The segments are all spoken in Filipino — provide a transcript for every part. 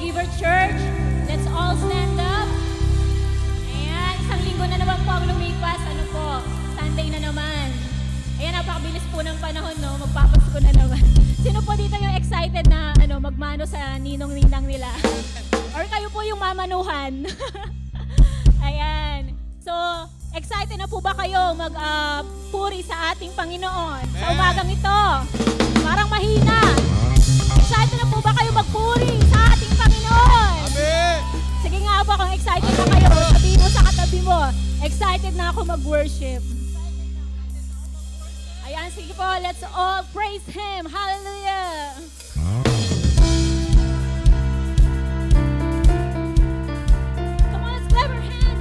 Giver Church. Let's all stand up. Ayan, isang linggo na naman po ang lumipas. Ano po, Sunday na naman. Ayan, napakabilis po ng panahon, no? Magpapasko na naman. Sino po dito yung excited na magmano sa ninong-ninang nila? Or kayo po yung mamanuhan? Ayan. So, excited na po ba kayo magpuri sa ating Panginoon sa umagang ito? Parang mahina. Excited na po ba kayo magpuri sa ating Panginoon? Amen! Sige nga po, kung excited na kayo, sabihin mo sa katabi mo, excited na ako mag-worship. Ayan, sige po, let's all praise Him. Hallelujah! Come on, let's clap our hands.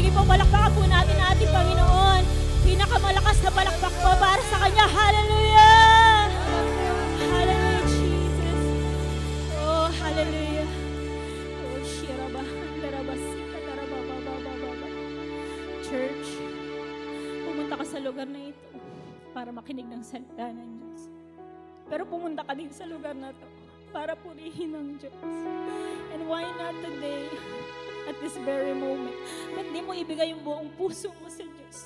Sige po, palakpakan po natin ating Panginoon. Pinakamalakas na palakpak po para sa Kanya. Hallelujah! Hallelujah, Jesus. Oh, hallelujah. Oh, shiraba, daraba, sika, daraba, baba. Church, pumunta ka sa lugar na ito para makinig ng salita ng Diyos. Pero pumunta ka din sa lugar na ito para purihin ng Diyos. And why not today, at this very moment, ba't di mo ibigay yung buong puso mo sa Diyos?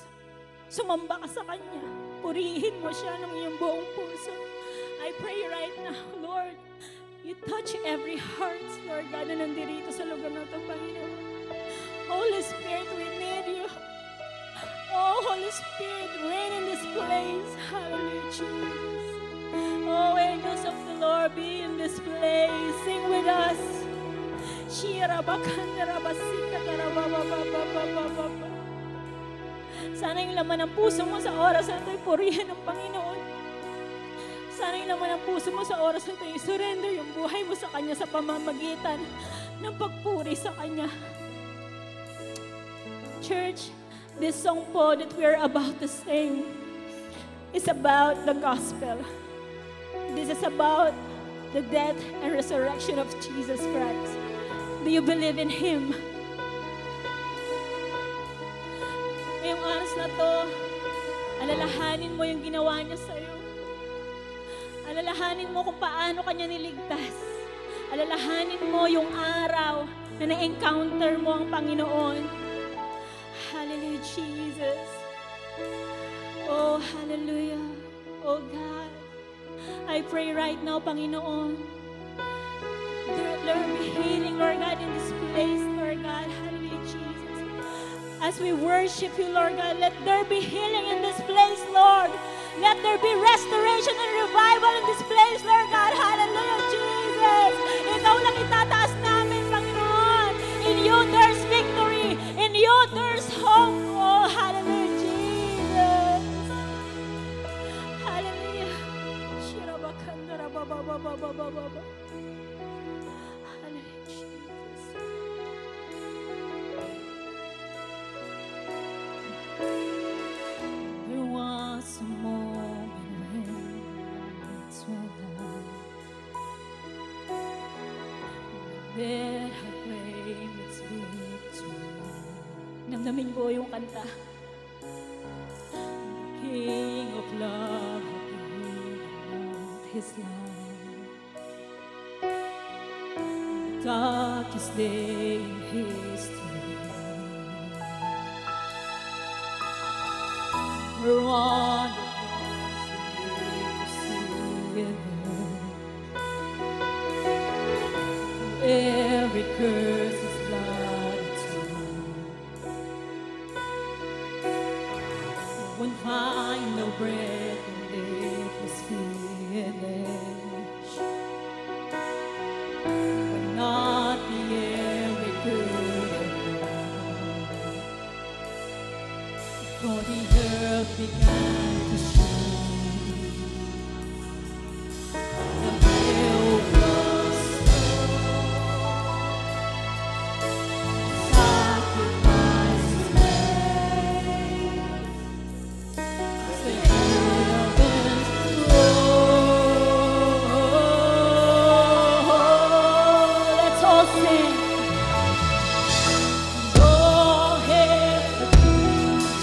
Sumamba ka sa Kanya. Purihin mo siya ng iyong buong puso. I pray right now, Lord, you touch every heart, Lord God, na nandirito sa lugar na ito, Panginoon. Holy Spirit, we need you. Oh, Holy Spirit, reign in this place. Hallelujah, Jesus. Oh, angels of the Lord, be in this place. Sing with us. Sana yung laman ng puso mo sa oras na ito'y purihin ng Panginoon. Sana yung laman ng puso mo sa oras na ito'y surrender yung buhay mo sa Kanya sa pamamagitan ng pagpuri sa Kanya. Church, this song po that we're about to sing is about the gospel. This is about the death and resurrection of Jesus Christ. Do you believe in Him? Ngayong oras na to, alalahanin mo yung ginawa niya sa'yo. Alalahanin mo kung paano Kanya niligtas. Alalahanin mo yung araw na na-encounter mo ang Panginoon. Hallelujah, Jesus. Oh, hallelujah. Oh, God. I pray right now, Panginoon, let there be healing, Lord God, in this place, Lord God. Hallelujah, Jesus. As we worship you, Lord God, let there be healing in this place, Lord. Let there be restoration and revival in this place, Lord God. Hallelujah, Jesus. Ikaw lang itataas namin, Panginoon. In you, there's victory. In you, there's hope. Oh, hallelujah, Jesus. Hallelujah. Shirabakandara baba baba baba baba. Hallelujah, Jesus. There was a moment when lights went out. There I claimed its victory. Namnamin ko yung kanta. King of love had given out His life. The darkest day in history. Her wonder was to see it. Every curse is blood too. One final breath and it was finished. But not the air we could have known. For the earth began to shake. The veil was sacrifices made. The heavens roll. Let's all sing. Go ahead, Jesus.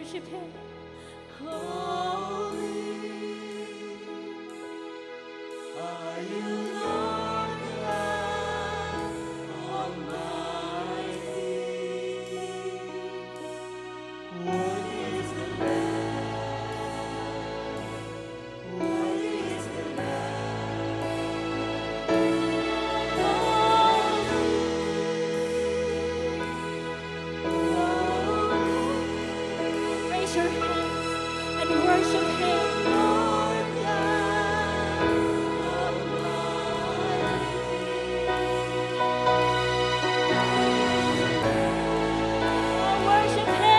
worship Him. Holy are you, Lord God Almighty. Worthy is the Lamb. Worthy is the Raise your hands and worship Him. Lord God Oh, worship Him.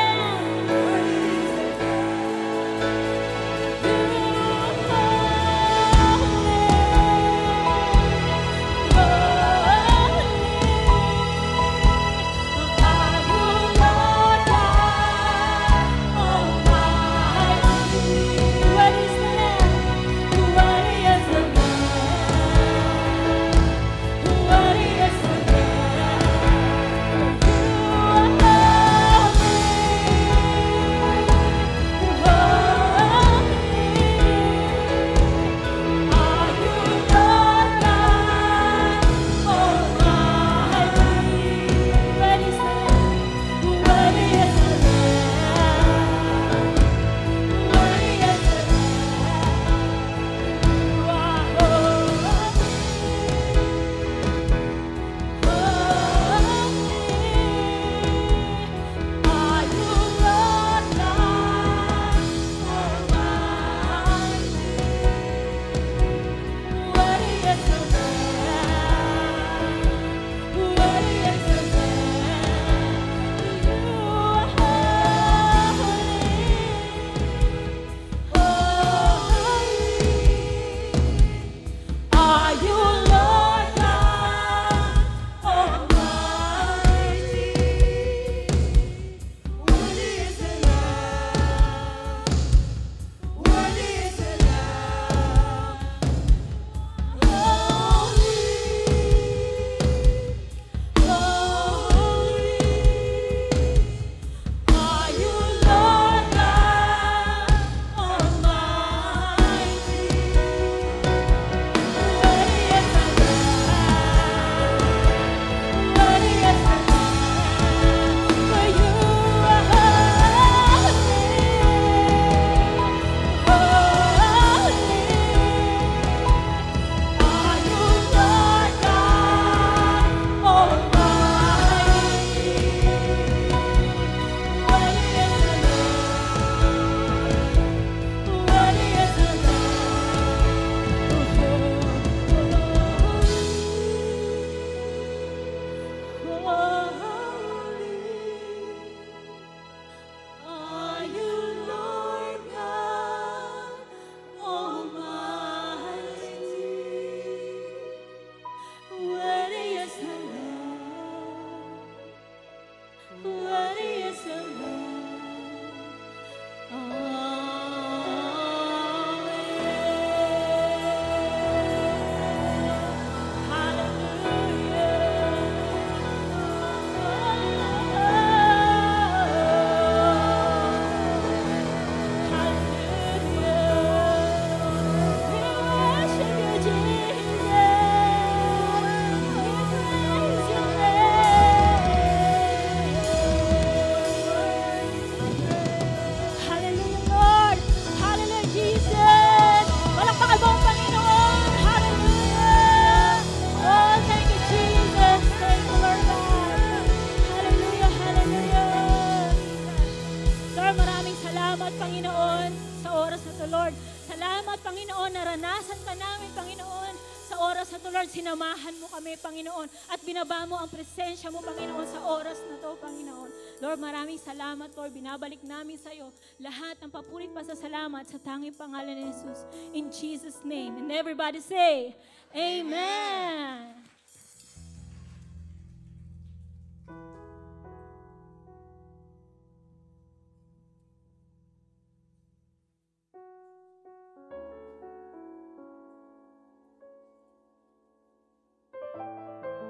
naranasan ka namin, Panginoon, sa oras na to, Lord. Sinamahan mo kami, Panginoon, at binaba mo ang presensya mo, Panginoon, sa oras na to, Panginoon. Lord, maraming salamat, Lord. Binabalik namin sa iyo lahat ng papurit pa sa salamat sa tanging pangalan ni Jesus. In Jesus' name. And everybody say, Amen.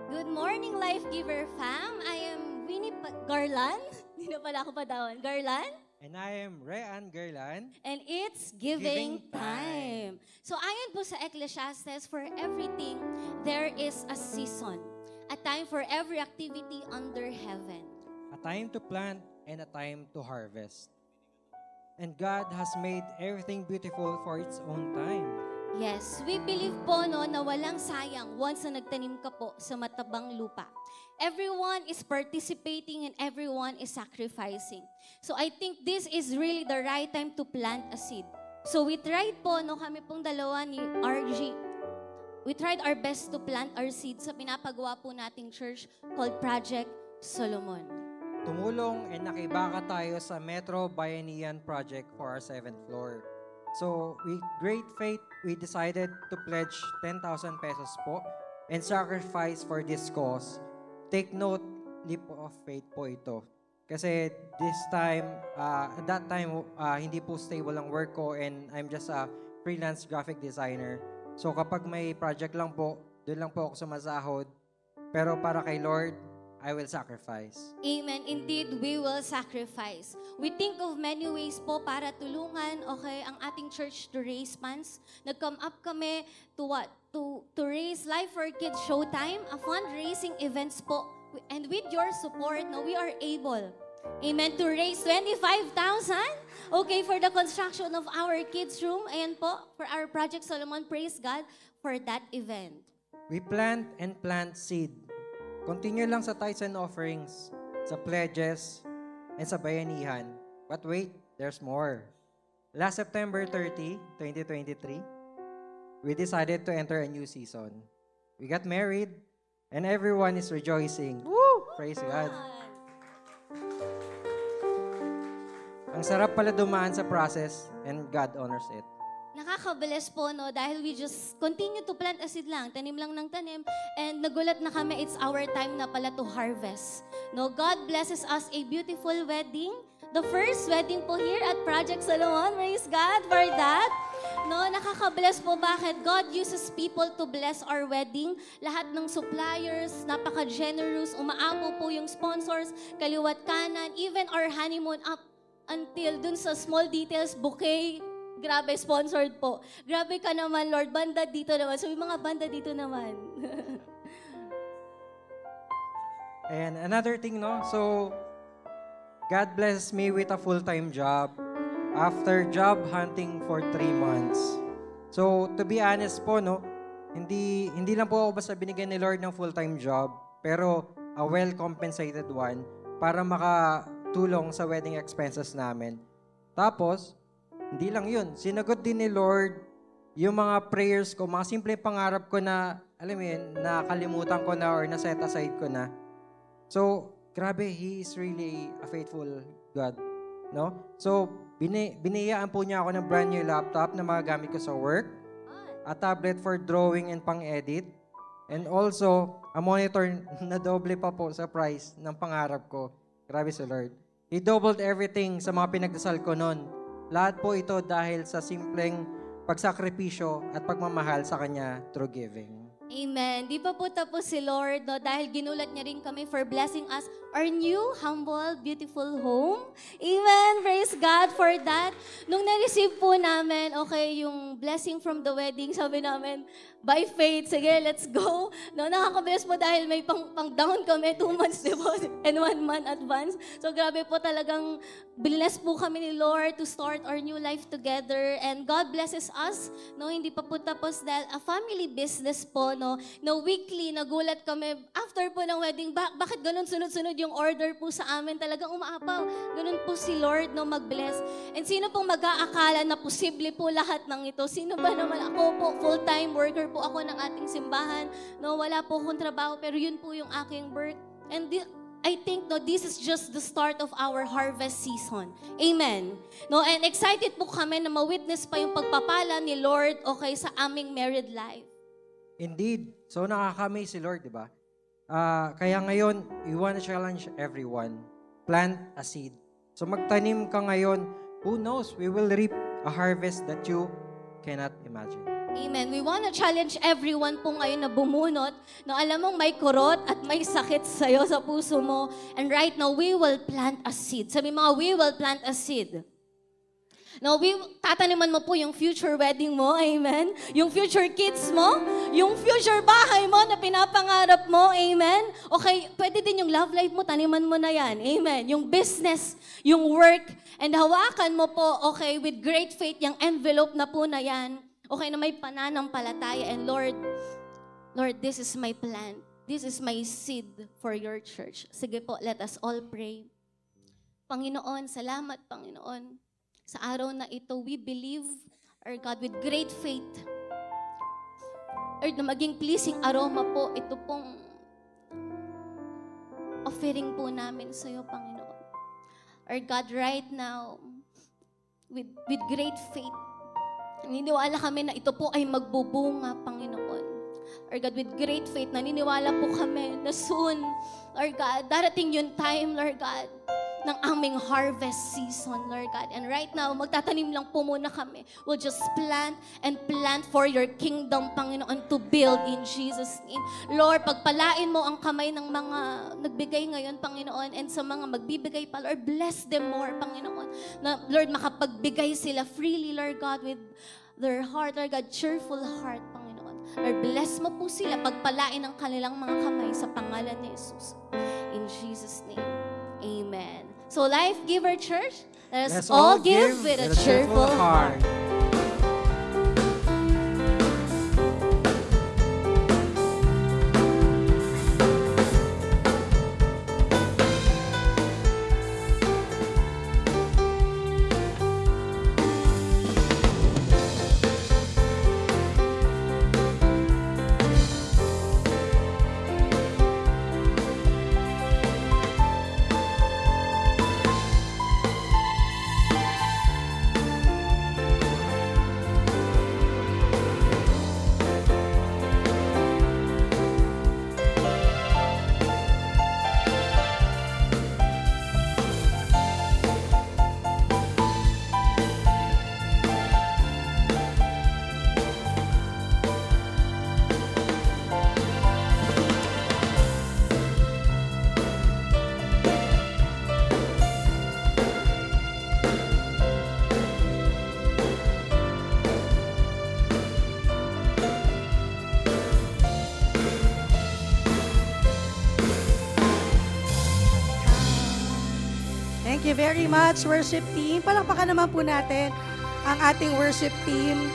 Good morning, Life Giver fam. I am Winnie Garland. Hindi na pala ako padawan. Garland? And I am Rean Gerlan. And it's Giving giving time. So ayon po sa Ecclesiastes, for everything, there is a season. A time for every activity under heaven. A time to plant and a time to harvest. And God has made everything beautiful for its own time. Yes, we believe po no, na walang sayang once na nagtanim ka po sa matabang lupa. Everyone is participating and everyone is sacrificing. So I think this is really the right time to plant a seed. So we tried po, no, kami pong dalawa ni RG, we tried our best to plant our seed sa pinapagawa po nating church called Project Solomon. Tumulong and nakibaka tayo sa Metro Bayanihan Project for our 7th floor. So, with great faith, we decided to pledge 10,000 pesos po and sacrifice for this cause. Take note, leap of faith po ito. Kasi this time, at that time, hindi po stable ang work ko and I'm just a freelance graphic designer. So kapag may project lang po, doon lang po ako sumasahod. Pero para kay Lord, I will sacrifice. Amen. Indeed, we will sacrifice. We think of many ways po para tulungan, okay, ang ating church to raise funds. Nag-come up kami to what? To raise Life for Kids Showtime, a fundraising events po. And with your support, no, we are able, amen, to raise 25,000, okay, for the construction of our kids' room. Ayan po, for our Project Solomon. Praise God for that event. We plant and plant seed. Continue lang sa tithes and offerings, sa pledges, and sa bayanihan. But wait, there's more. Last September 30, 2023, we decided to enter a new season. We got married, and everyone is rejoicing. Woo! Praise God. Ang sarap pala dumaan sa process, and God honors it. Nakakabless po, no? Dahil we just continue to plant a seed lang. Tanim lang ng tanim. And nagulat na kami, it's our time na pala to harvest. No, God blesses us a beautiful wedding. The first wedding po here at Project Solomon. Praise God for that. No, nakakabless po. Bakit? God uses people to bless our wedding. Lahat ng suppliers, napaka-generous. Umaapo po yung sponsors, kaliwat kanan. Even our honeymoon up until dun sa small details, bouquet. Grabe, sponsored po. Grabe ka naman, Lord. Banda dito naman. So, yung mga banda dito naman. And another thing, no? So, God blessed me with a full-time job after job hunting for 3 months. So, to be honest po, no? Hindi lang po ako basta binigyan ni Lord ng full-time job, pero a well-compensated one para makatulong sa wedding expenses namin. Tapos, hindi lang yun. Sinagot din ni Lord yung mga prayers ko, mga simple pangarap ko na, alam mo yun, nakalimutan ko na or na-set aside ko na. So, grabe, He is really a faithful God. No? So, biniyaan po niya ako ng brand new laptop na magagamit ko sa work, a tablet for drawing and pang-edit, and also, a monitor na doble pa po sa price ng pangarap ko. Grabe si Lord. He doubled everything sa mga pinagdasal ko noon. Lahat po ito dahil sa simpleng pagsakripisyo at pagmamahal sa Kanya through giving. Amen. Di pa po tapos si Lord, no? Dahil ginulat niya rin kami for blessing us our new, humble, beautiful home. Amen. Praise God for that. Nung na-receive po namin, okay, yung blessing from the wedding, sabi namin, by faith, sige, let's go. No, nakaka-bless po dahil may pang-down kami, 2 months deposit and 1 month advance. So grabe po talagang bless po kami ni Lord to start our new life together. And God blesses us. No, hindi pa po tapos dahil a family business po, no, weekly, nagulat kami, after po ng wedding, bakit ganun sunod-sunod yung order po sa amin? Talagang umaapaw. Ganun po si Lord, no, mag-bless. And sino pong mag-aakala na posible po lahat ng ito? Sino ba naman? Ako po, full-time worker po ako ng ating simbahan. No, wala po akong trabaho, pero yun po yung aking work. And I think, no, this is just the start of our harvest season. Amen. No, and excited po kami na ma-witness pa yung pagpapala ni Lord, okay, sa aming married life. Indeed. So, nakakamaze si Lord, di ba? Kaya ngayon, we want to challenge everyone. Plant a seed. So, magtanim ka ngayon. Who knows? We will reap a harvest that you cannot imagine. Amen. We want to challenge everyone po ngayon na bumunot na alam mong may kurot at may sakit sa'yo sa puso mo. And right now, we will plant a seed. Sabi mga, we will plant a seed. Now, tataniman mo po yung future wedding mo, amen? Yung future kids mo, yung future bahay mo na pinapangarap mo, amen? Okay, pwede din yung love life mo, taniman mo na yan, amen? Yung business, yung work, and hawakan mo po, okay, with great faith, yung envelope na po na yan, okay, na may pananampalataya, and Lord, this is my plan. This is my seed for your church. Sige po, let us all pray. Panginoon, salamat, Panginoon. Sa araw na ito, we believe, our God, with great faith, Lord, na maging pleasing aroma po, ito pong offering po namin sa iyo, Panginoon. Our God, right now, with great faith, naniniwala kami na ito po ay magbubunga, Panginoon. Our God, with great faith, naniniwala po kami na soon, Lord God, darating yung time, Lord God, ng aming harvest season, Lord God. And right now, magtatanim lang po muna kami. We'll just plant and plant for your kingdom, Panginoon, to build in Jesus' name. Lord, pagpalain mo ang kamay ng mga nagbigay ngayon, Panginoon, and sa mga magbibigay pa, Lord, bless them more, Panginoon. Na, Lord, makapagbigay sila freely, Lord God, with their heart, Lord God, cheerful heart, Panginoon. Lord, bless mo po sila, pagpalain ang kanilang mga kamay sa pangalan ni Jesus. In Jesus' name, amen. So, Life Giver Church, let us all give with a cheerful heart. Thank you very much, worship team. Palakpakan naman po natin ang ating worship team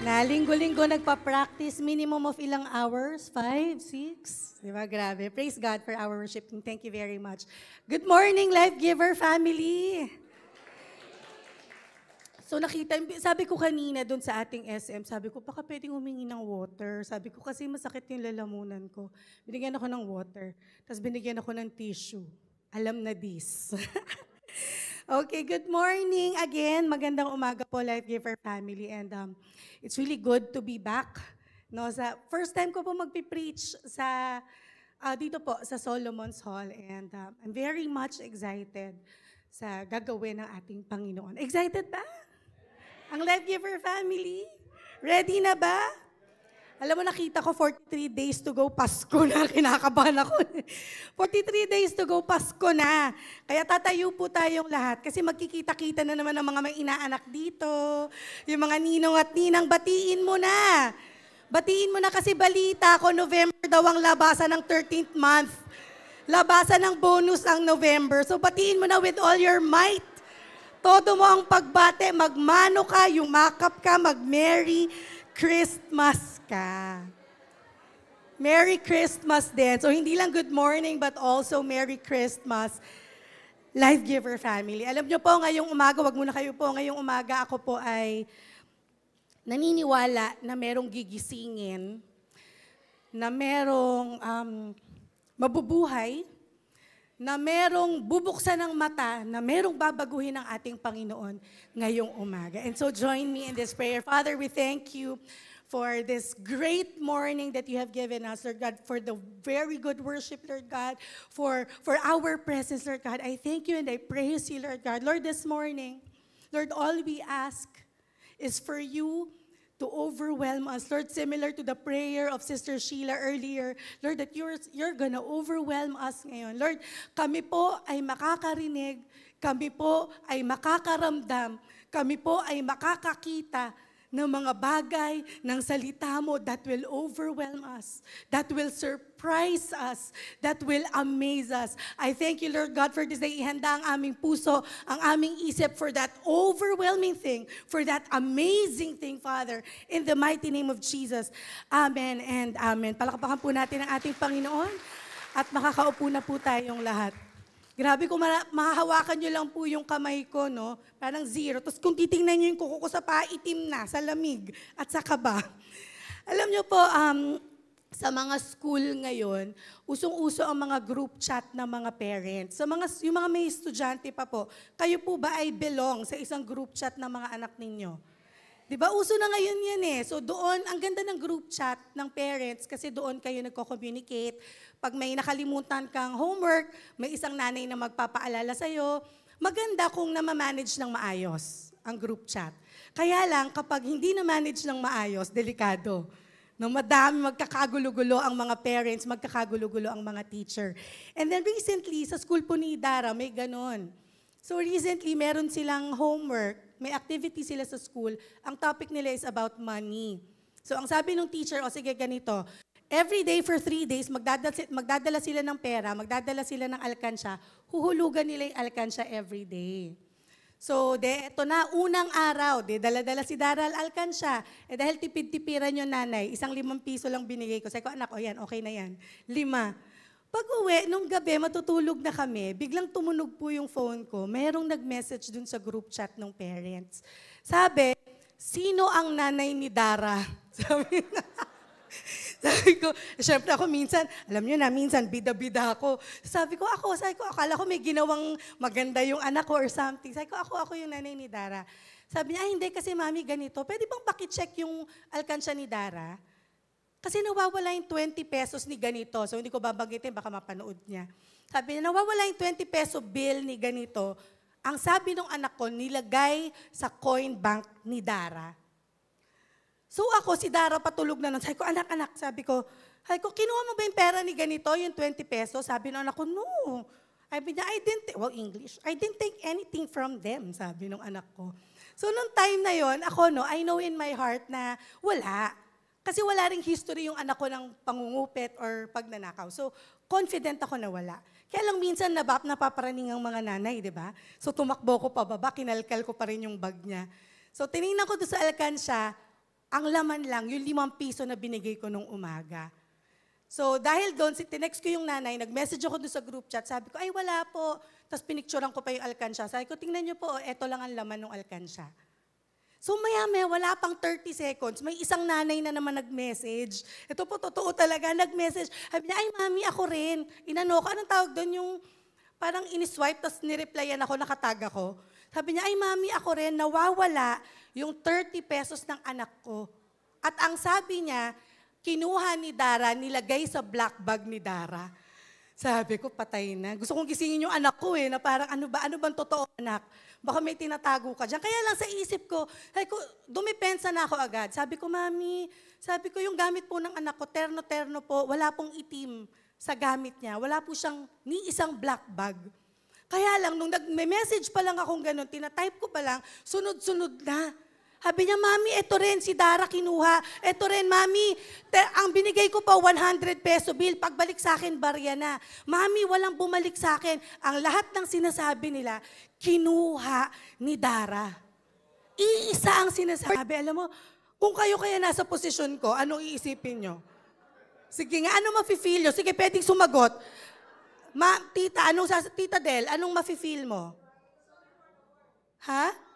na linggo-linggo nagpa-practice, minimum of ilang hours? 5, 6? Di ba? Grabe. Praise God for our worship team. Thank you very much. Good morning, Life Giver family. So nakita, sabi ko kanina doon sa ating SM, sabi ko, baka pwedeng humingi ng water. Sabi ko, kasi masakit yung lalamunan ko. Binigyan ako ng water. Tapos binigyan ako ng tissue. Alam na this. Okay, good morning again. Magandang umaga po, Life Giver family. And it's really good to be back. No, sa first time ko po magpipreach sa dito po sa Solomon's Hall. And I'm very much excited sa gagawin ng ating Panginoon. Excited ba? Ang Life Giver family? Ready na ba? Alam mo, nakita ko 43 days to go, Pasko na. Kinakabahan ako. 43 days to go, Pasko na. Kaya tatayo po tayong lahat kasi magkikita-kita na naman ang mga may inaanak dito. Yung mga ninong at ninang, batiin mo na. Batiin mo na kasi balita ko, November daw ang labasan ng 13th month. Labasan ng bonus ang November. So batiin mo na with all your might. Todo mo ang pagbate, magmano ka, yumakap ka, mag-Merry Christmas ka. Merry Christmas din. So hindi lang good morning but also Merry Christmas, Life Giver family. Alam nyo po, ngayong umaga, wag muna kayo po, ngayong umaga ako po ay naniniwala na merong gigisingin, na merong mabubuhay, na merong bubuksan ng mata, na merong babaguhin ng ating Panginoon ngayong umaga. And so join me in this prayer. Father, we thank you for this great morning that you have given us, Lord God, for the very good worship, Lord God, for our presence, Lord God. I thank you and I praise you, Lord God. Lord, this morning, Lord, all we ask is for you to overwhelm us. Lord, similar to the prayer of Sister Sheila earlier, Lord, that you're gonna overwhelm us ngayon. Lord, kami po ay makakarinig, kami po ay makakaramdam, kami po ay makakakita ng mga bagay ng salita mo that will overwhelm us, that will surprise us, that will amaze us. I thank you, Lord God, for this day. Ihanda ang aming puso, ang aming isip for that overwhelming thing, for that amazing thing, Father, in the mighty name of Jesus. Amen and amen. Palakpakan po natin ang ating Panginoon at makakaupo na po tayong lahat. Grabe kung mahahawakan nyo lang po yung kamay ko, no? Parang zero. Tapos kung titingnan nyo yung kuko ko sa paa, itim na, sa lamig at sa kaba. Alam nyo po, sa mga school ngayon, usong-uso ang mga group chat ng mga parents. Yung mga may estudyante pa po, kayo po ba ay belong sa isang group chat ng mga anak ninyo? Di ba? Uso na ngayon yan eh. So doon, ang ganda ng group chat ng parents kasi doon kayo nagko-communicate. Pag may nakalimutan kang homework, may isang nanay na magpapaalala sa'yo. Maganda kung namamanage ng maayos ang group chat. Kaya lang, kapag hindi na-manage ng maayos, delikado. No, madami magkakagulo-gulo ang mga parents, magkakagulo-gulo ang mga teacher. And then recently, sa school po ni Dara, may ganon. So recently, meron silang homework, may activity sila sa school. Ang topic nila is about money. So ang sabi ng teacher, sige ganito, every day for 3 days, magdadala sila ng pera, magdadala sila ng alkansya, huhulugan nila yung alkansya every day. So, eto na, unang araw, dala-dala si Dara alkansya. Dahil tipid-tipiran yung nanay, isang 5 piso lang binigay ko. Sabi ko, anak, yan, okay na yan. 5. Pag-uwi, nung gabi, matutulog na kami, biglang tumunog po yung phone ko. Mayroong nag-message dun sa group chat ng parents. Sabi, sino ang nanay ni Dara? Sabi ko, syempre ako minsan, alam nyo na, minsan bida-bida ako. Sabi ko, akala ko may ginawang maganda yung anak ko or something. Sabi ko, ako yung nanay ni Dara. Sabi niya, hindi kasi mami ganito. Pwede bang pakicheck yung alkansya ni Dara? Kasi nawawala yung 20 pesos ni ganito. So hindi ko babanggitin, baka mapanood niya. Sabi niya, nawawala yung 20 peso bill ni ganito. Ang sabi ng anak ko, nilagay sa coin bank ni Dara. So ako, si Dara patulog na nun. Sabi ko, anak, sabi ko, kinuha mo ba yung pera ni ganito, yung 20 pesos? Sabi ng anak ko, no. Sabi niya, English, I didn't take anything from them, sabi ng anak ko. So nung time na yon, ako, I know in my heart na wala. Kasi wala ring history yung anak ko ng pangungupit or pagnanakaw. So, confident ako na wala. Kaya lang minsan napaparaning ang mga nanay, di ba? So, tumakbo ko pababa, kinalkal ko pa rin yung bag niya. So, tinignan ko doon sa alkansya, ang laman lang, yung 5 piso na binigay ko nung umaga. So, dahil doon, tinext ko yung nanay, nag-message ako doon sa group chat, sabi ko, ay wala po. Tapos pinicturean ko pa yung alkansya. Sabi ko, tingnan niyo po, eto lang ang laman ng alkansya. So maya-maya, wala pang 30 seconds, may isang nanay na naman nag-message. Ito po, totoo talaga, nag-message. Sabi niya, ay mami, ako rin. Inano ko, anong tawag doon yung parang in-swipe, tapos nireplyan ako, nakatag ako. Sabi niya, ay mami, ako rin, nawawala yung 30 pesos ng anak ko. At ang sabi niya, kinuha ni Dara, nilagay sa black bag ni Dara. Sabi ko, patay na. Gusto kong gisingin yung anak ko na parang ano bang totoo anak? Baka may tinatago ka dyan. Kaya lang sa isip ko, dumipensa na ako agad. Sabi ko, mami, yung gamit po ng anak ko, terno-terno po, wala pong itim sa gamit niya. Wala po siyang ni isang black bag. Kaya lang, nung may message pa lang akong ganun, tinatype ko pa lang, sunod-sunod na. Sabi niya, mami, eto rin, si Dara kinuha. Eto rin, mami, ang binigay ko pa 100 peso bill. Pagbalik sa akin, barya na. Mami, walang bumalik sa akin. Ang lahat ng sinasabi nila, kinuha ni Dara. Iisa ang sinasabi. Alam mo, kung kayo kaya nasa posisyon ko, anong iisipin nyo? Sige nga, anong mafe-feel nyo? Sige, pwedeng sumagot. Tita Del, anong mafe-feel mo? Ha?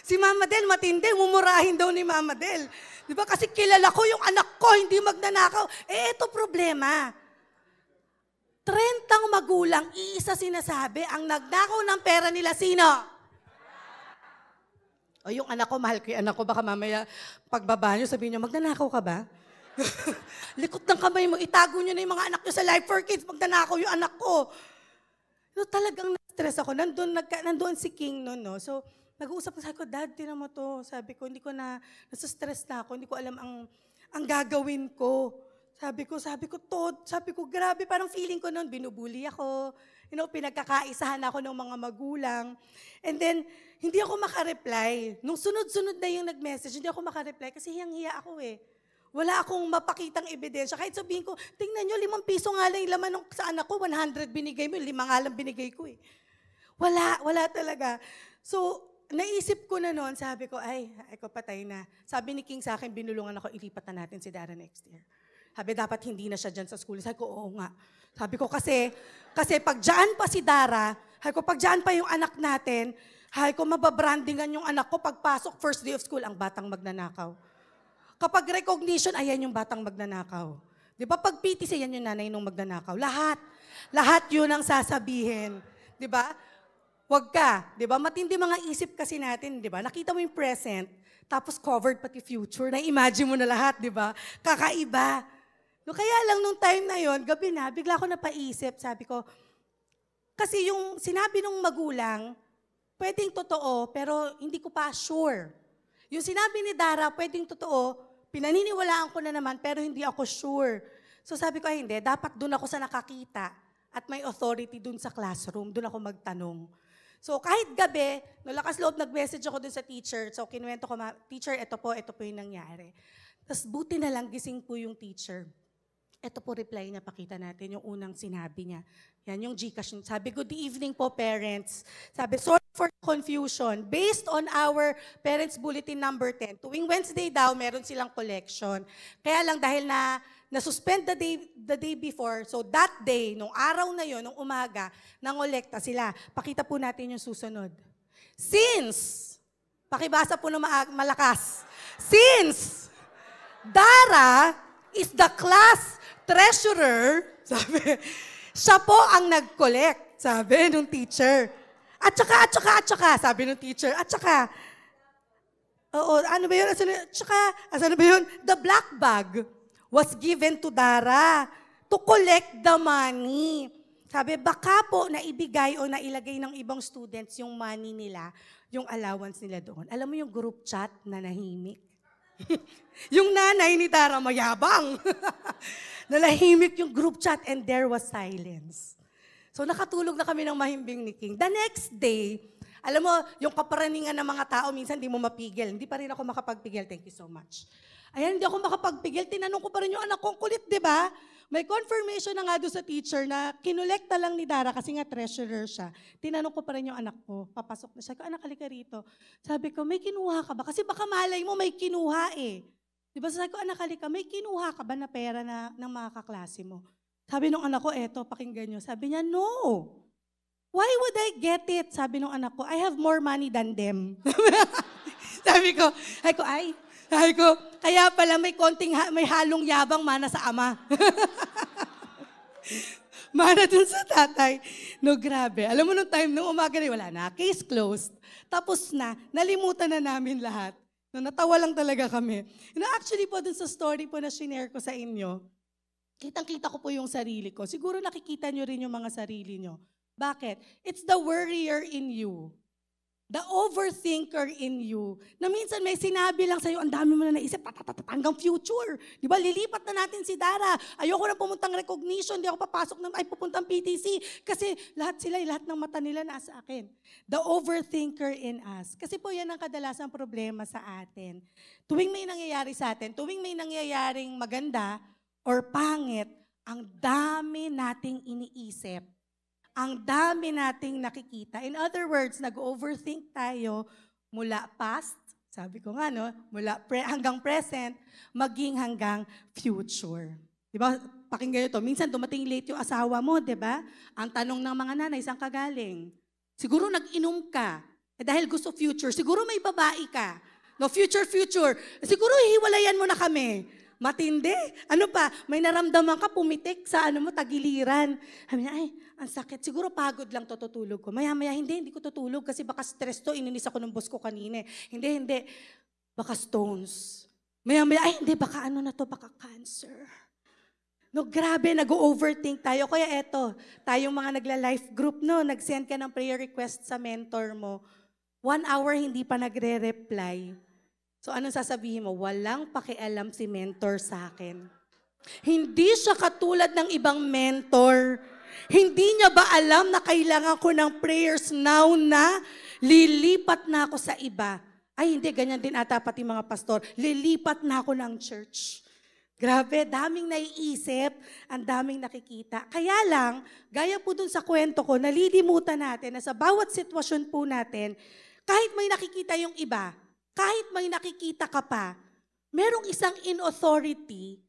Si Mama Del, matindi, mumurahin daw ni Mama Del. Di ba? Kasi kilala ko yung anak ko, hindi magnanakaw. Ito problema. 30 magulang, iisa sinasabi, ang nagnakaw ng pera nila, sino? O yung anak ko, mahal ko yung anak ko, baka mamaya pagbaba nyo, sabihin nyo, magnanakaw ka ba? Likot ng kamay mo, itago nyo na yung mga anak nyo sa Life for Kids, magnanakaw yung anak ko. So, talagang na-stress ako. Nandun si King noon, no? So, nag-uusap ko, sabi ko, Dad, tinan mo to. Sabi ko, nasa stress na ako, hindi ko alam ang gagawin ko. Sabi ko, grabe, parang feeling ko noon, binubuli ako, pinagkakaisahan ako ng mga magulang. And then, hindi ako makareply. Nung sunod-sunod na yung nag-message, hindi ako makareply kasi hiyang-hiya ako eh. Wala akong mapakitang ebidensya. Kahit sabihin ko, tingnan nyo, 5 piso nga lang yung laman sa anak ko, 100 binigay mo, 5 nga lang binigay ko eh. Wala talaga. So, naisip ko na noon, sabi ko, ako patay na. Sabi ni King sa akin, binulungan ako, ilipat na natin si Dara next year. Sabi, dapat hindi na siya dyan sa school. Sabi ko, oo nga. Sabi ko, kasi pag dyan pa si Dara, sabi ko, pag dyan pa yung anak natin, sabi ko, mababrandingan yung anak ko, pagpasok, first day of school, ang batang magnanakaw. Kapag recognition, ayan yung batang magnanakaw. Di ba? Pag PTC, yan yung nanay nung magnanakaw. Lahat yun ang sasabihin. Di ba? Huwag ka. Di ba? Matindi mga isip kasi natin, di ba? Nakita mo yung present, tapos covered pati future, na-imagine mo na lahat, di ba? Kakaiba. No, kaya lang nung time na yon, gabi na, bigla ako napaisip, sabi ko, kasi yung sinabi nung magulang, pwedeng totoo, pero hindi ko pa sure. Yung sinabi ni Dara, pwedeng totoo, pinaniniwalaan ko na naman, pero hindi ako sure. So sabi ko, hindi, dapat dun ako sa nakakita at may authority dun sa classroom, dun ako magtanong. So kahit gabi, lakas loob, nag-message ako dun sa teacher. So kinuwento ko, teacher, ito po yung nangyari. Tapos buti na lang gising po yung teacher. Ito po reply niya, pakita natin yung unang sinabi niya. Yan yung Gcash. Sabi, good evening po parents. Sabi, sorry for confusion. Based on our parents bulletin number 10, tuwing Wednesday daw, meron silang collection. Kaya lang dahil na-suspend the day before, so that day, nung araw na yon, nung umaga, nangolekta sila. Pakita po natin yung susunod. Since, pakibasa po ng malakas, since Dara is the class treasurer, sabi, siya po ang nag-collect, sabi nung teacher. At saka, sabi nung teacher, ano ba yun? Asan na ba yun? The black bag was given to Dara to collect the money. Sabi, baka po naibigay o nailagay ng ibang students yung money nila, yung allowance nila doon. Alam mo yung group chat na nahimik? Yung nanay ni Dara mayabang. Nalahimik yung group chat and there was silence. So nakatulog na kami ng mahimbing ni King. The next day, alam mo, yung kaparaningan ng mga tao, minsan di mo mapigil. Hindi pa rin ako makapagpigil. Thank you so much. Ayan, hindi ako makapagpigil. Tinanong ko pa rin yung anak kong kulit, di ba? May confirmation na nga doon sa teacher na kinolekta lang ni Dara kasi nga treasurer siya. Tinanong ko pa rin yung anak ko. Papasok na siya. Anak, halika rito. Sabi ko, may kinuha ka ba? Kasi baka malay mo may kinuha eh. Di ba? Sabi ko, anak, halika, may kinuha ka ba na pera ng mga kaklase mo? Sabi nung anak ko, eto, pakinggan nyo. Sabi niya, no. Why would I get it? Sabi nung anak ko, I have more money than them. Sabi ko, kaya pala may halong yabang mana sa ama. Mana dun sa tatay. No, grabe. Alam mo nung time, nung umaga rin, wala na. Case closed. Tapos na, nalimutan na namin lahat. No, natawa lang talaga kami. Actually po, dun sa story po na shinare ko sa inyo, kitang-kita ko po yung sarili ko. Siguro nakikita nyo rin yung mga sarili nyo. Bakit? It's the worrier in you. The overthinker in you. Na minsan may sinabi lang sa'yo, ang dami mo na naisip, hanggang future. Di ba? Lilipat na natin si Dara. Ayoko na pumuntang recognition, di ako papasok pupuntang PTC. Kasi lahat ng mata nila nasa akin. The overthinker in us. Kasi po yan ang kadalasang problema sa atin. Tuwing may nangyayari sa atin, tuwing may nangyayaring maganda or pangit, ang dami nating iniisip. Ang dami nating nakikita. In other words, nag-overthink tayo mula past, sabi ko nga, no, hanggang present, maging hanggang future. Di ba? Pakinggan nyo to. Minsan dumating late yung asawa mo, di ba? Ang tanong ng mga nanay, saan ka galing? Siguro nag-inom ka. Dahil gusto future. Siguro may babae ka. No, future. Siguro hiwalayan mo na kami. Matindi. Ano pa? May naramdaman ka, pumitik sa tagiliran. Sabi niya, ay, ang sakit. Siguro pagod lang to, tutulog ko. Maya-maya, hindi ko tutulog kasi baka stress to. Ininis ako ng boss ko kanina. Hindi. Baka stones. Maya-maya, ay, hindi, baka baka cancer. No, grabe, nag-overthink tayo. Kaya eto, tayong mga nagla-life group, no, nag-send ka ng prayer request sa mentor mo. 1 hour hindi pa nagre-reply. So anong sasabihin mo? Walang pakialam si mentor sa akin. Hindi siya katulad ng ibang mentor. Hindi niya ba alam na kailangan ko ng prayers now na lilipat na ako sa iba? Ay hindi, ganyan din ata pati mga pastor. Lilipat na ako ng church. Grabe, daming naiisip, ang daming nakikita. Kaya lang, gaya po dun sa kwento ko, nalilimutan natin na sa bawat sitwasyon po natin, kahit may nakikita yung iba, kahit may nakikita ka pa, merong isang in authority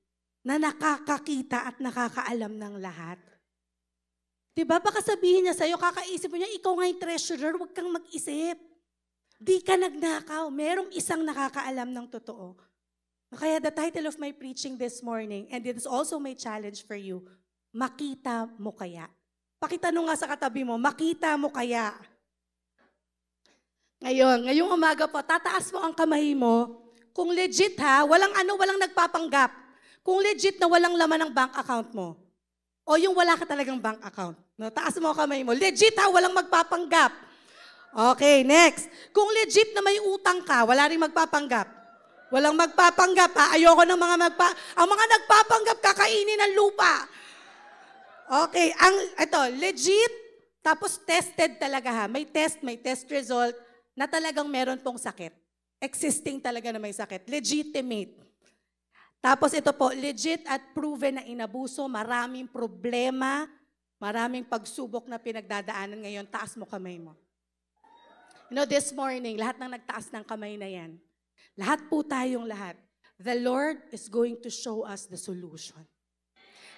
na nakakakita at nakakaalam ng lahat. Diba? Baka sabihin niya sa'yo, kakaisip mo niya, ikaw nga yung treasurer, huwag kang mag-isip. Di ka nagnakaw. Merong isang nakakaalam ng totoo. Kaya the title of my preaching this morning, and it is also my challenge for you, makita mo kaya? Pakitanong nga sa katabi mo, makita mo kaya? Ngayong umaga po, tataas mo ang kamay mo. Kung legit ha, walang nagpapanggap. Kung legit na walang laman ng bank account mo. O yung wala ka talagang bank account. No, taas mo ang kamay mo. Legit ha, walang magpapanggap. Okay, next. Kung legit na may utang ka, wala rin magpapanggap. Walang magpapanggap ha. Ayoko ng ang mga nagpapanggap, kakainin ng lupa. Okay, ito, legit, tapos tested talaga ha. May test result na talagang meron pong sakit. Existing talaga na may sakit. Legitimate. Tapos ito po, legit at proven na inabuso, maraming problema, maraming pagsubok na pinagdadaanan ngayon. Taas mo kamay mo. You know, this morning, lahat ng nagtaas ng kamay na yan, lahat po tayong lahat, the Lord is going to show us the solution.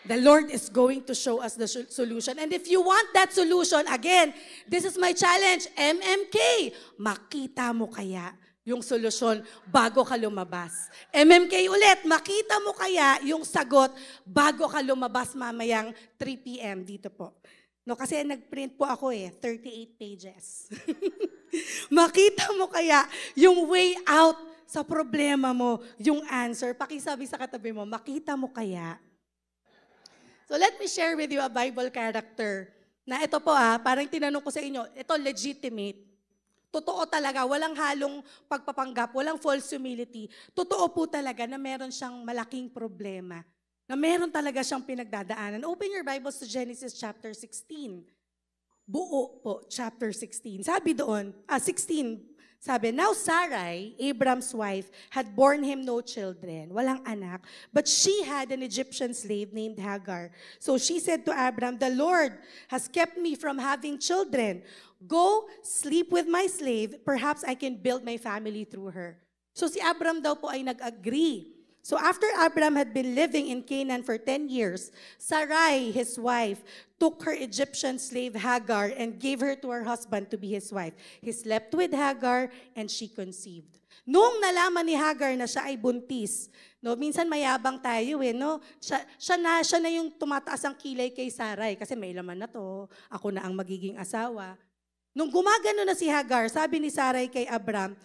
The Lord is going to show us the solution. And if you want that solution, again, this is my challenge, MMK, makita mo kaya yung solusyon bago ka lumabas. MMK ulit, makita mo kaya yung sagot bago ka lumabas mamayang 3 p.m. dito po. No, kasi nag-print po ako 38 pages. Makita mo kaya yung way out sa problema mo, yung answer. Pakisabi sa katabi mo, makita mo kaya. So let me share with you a Bible character na ito po parang tinanong ko sa inyo, ito legitimate. Totoo talaga, walang halong pagpapanggap, walang false humility. Totoo po talaga na meron siyang malaking problema, na meron talaga siyang pinagdadaanan. Open your Bibles to Genesis chapter 16. Buo po, chapter 16. Sabi doon, 16, sabi, now Sarai, Abram's wife, had borne him no children, walang anak, but she had an Egyptian slave named Hagar. So she said to Abram, the Lord has kept me from having children. Go, sleep with my slave, perhaps I can build my family through her. So si Abram daw po ay nag-agree. So after Abram had been living in Canaan for 10 years, Sarai, his wife, took her Egyptian slave Hagar and gave her to her husband to be his wife. He slept with Hagar and she conceived. Noong nalaman ni Hagar na siya ay buntis, no, minsan mayabang tayo no? Siya na yung tumataas ang kilay kay Sarai kasi may laman na to, ako na ang magiging asawa. Nung gumagano na si Hagar, sabi ni Sarai kay Abram,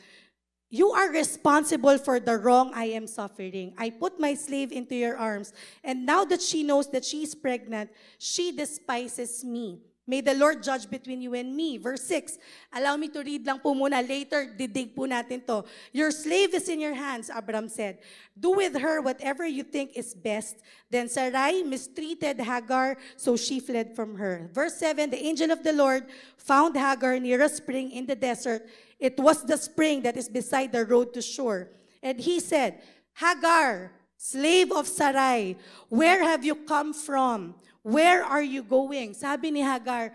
you are responsible for the wrong I am suffering. I put my slave into your arms, and now that she knows that she is pregnant, she despises me. May the Lord judge between you and me. Verse 6, allow me to read lang po muna. Later, didig po natin to. Your slave is in your hands, Abram said. Do with her whatever you think is best. Then Sarai mistreated Hagar, so she fled from her. Verse 7, the angel of the Lord found Hagar near a spring in the desert. It was the spring that is beside the road to shore. And he said, Hagar, slave of Sarai, where have you come from? Where are you going? Sabi ni Hagar,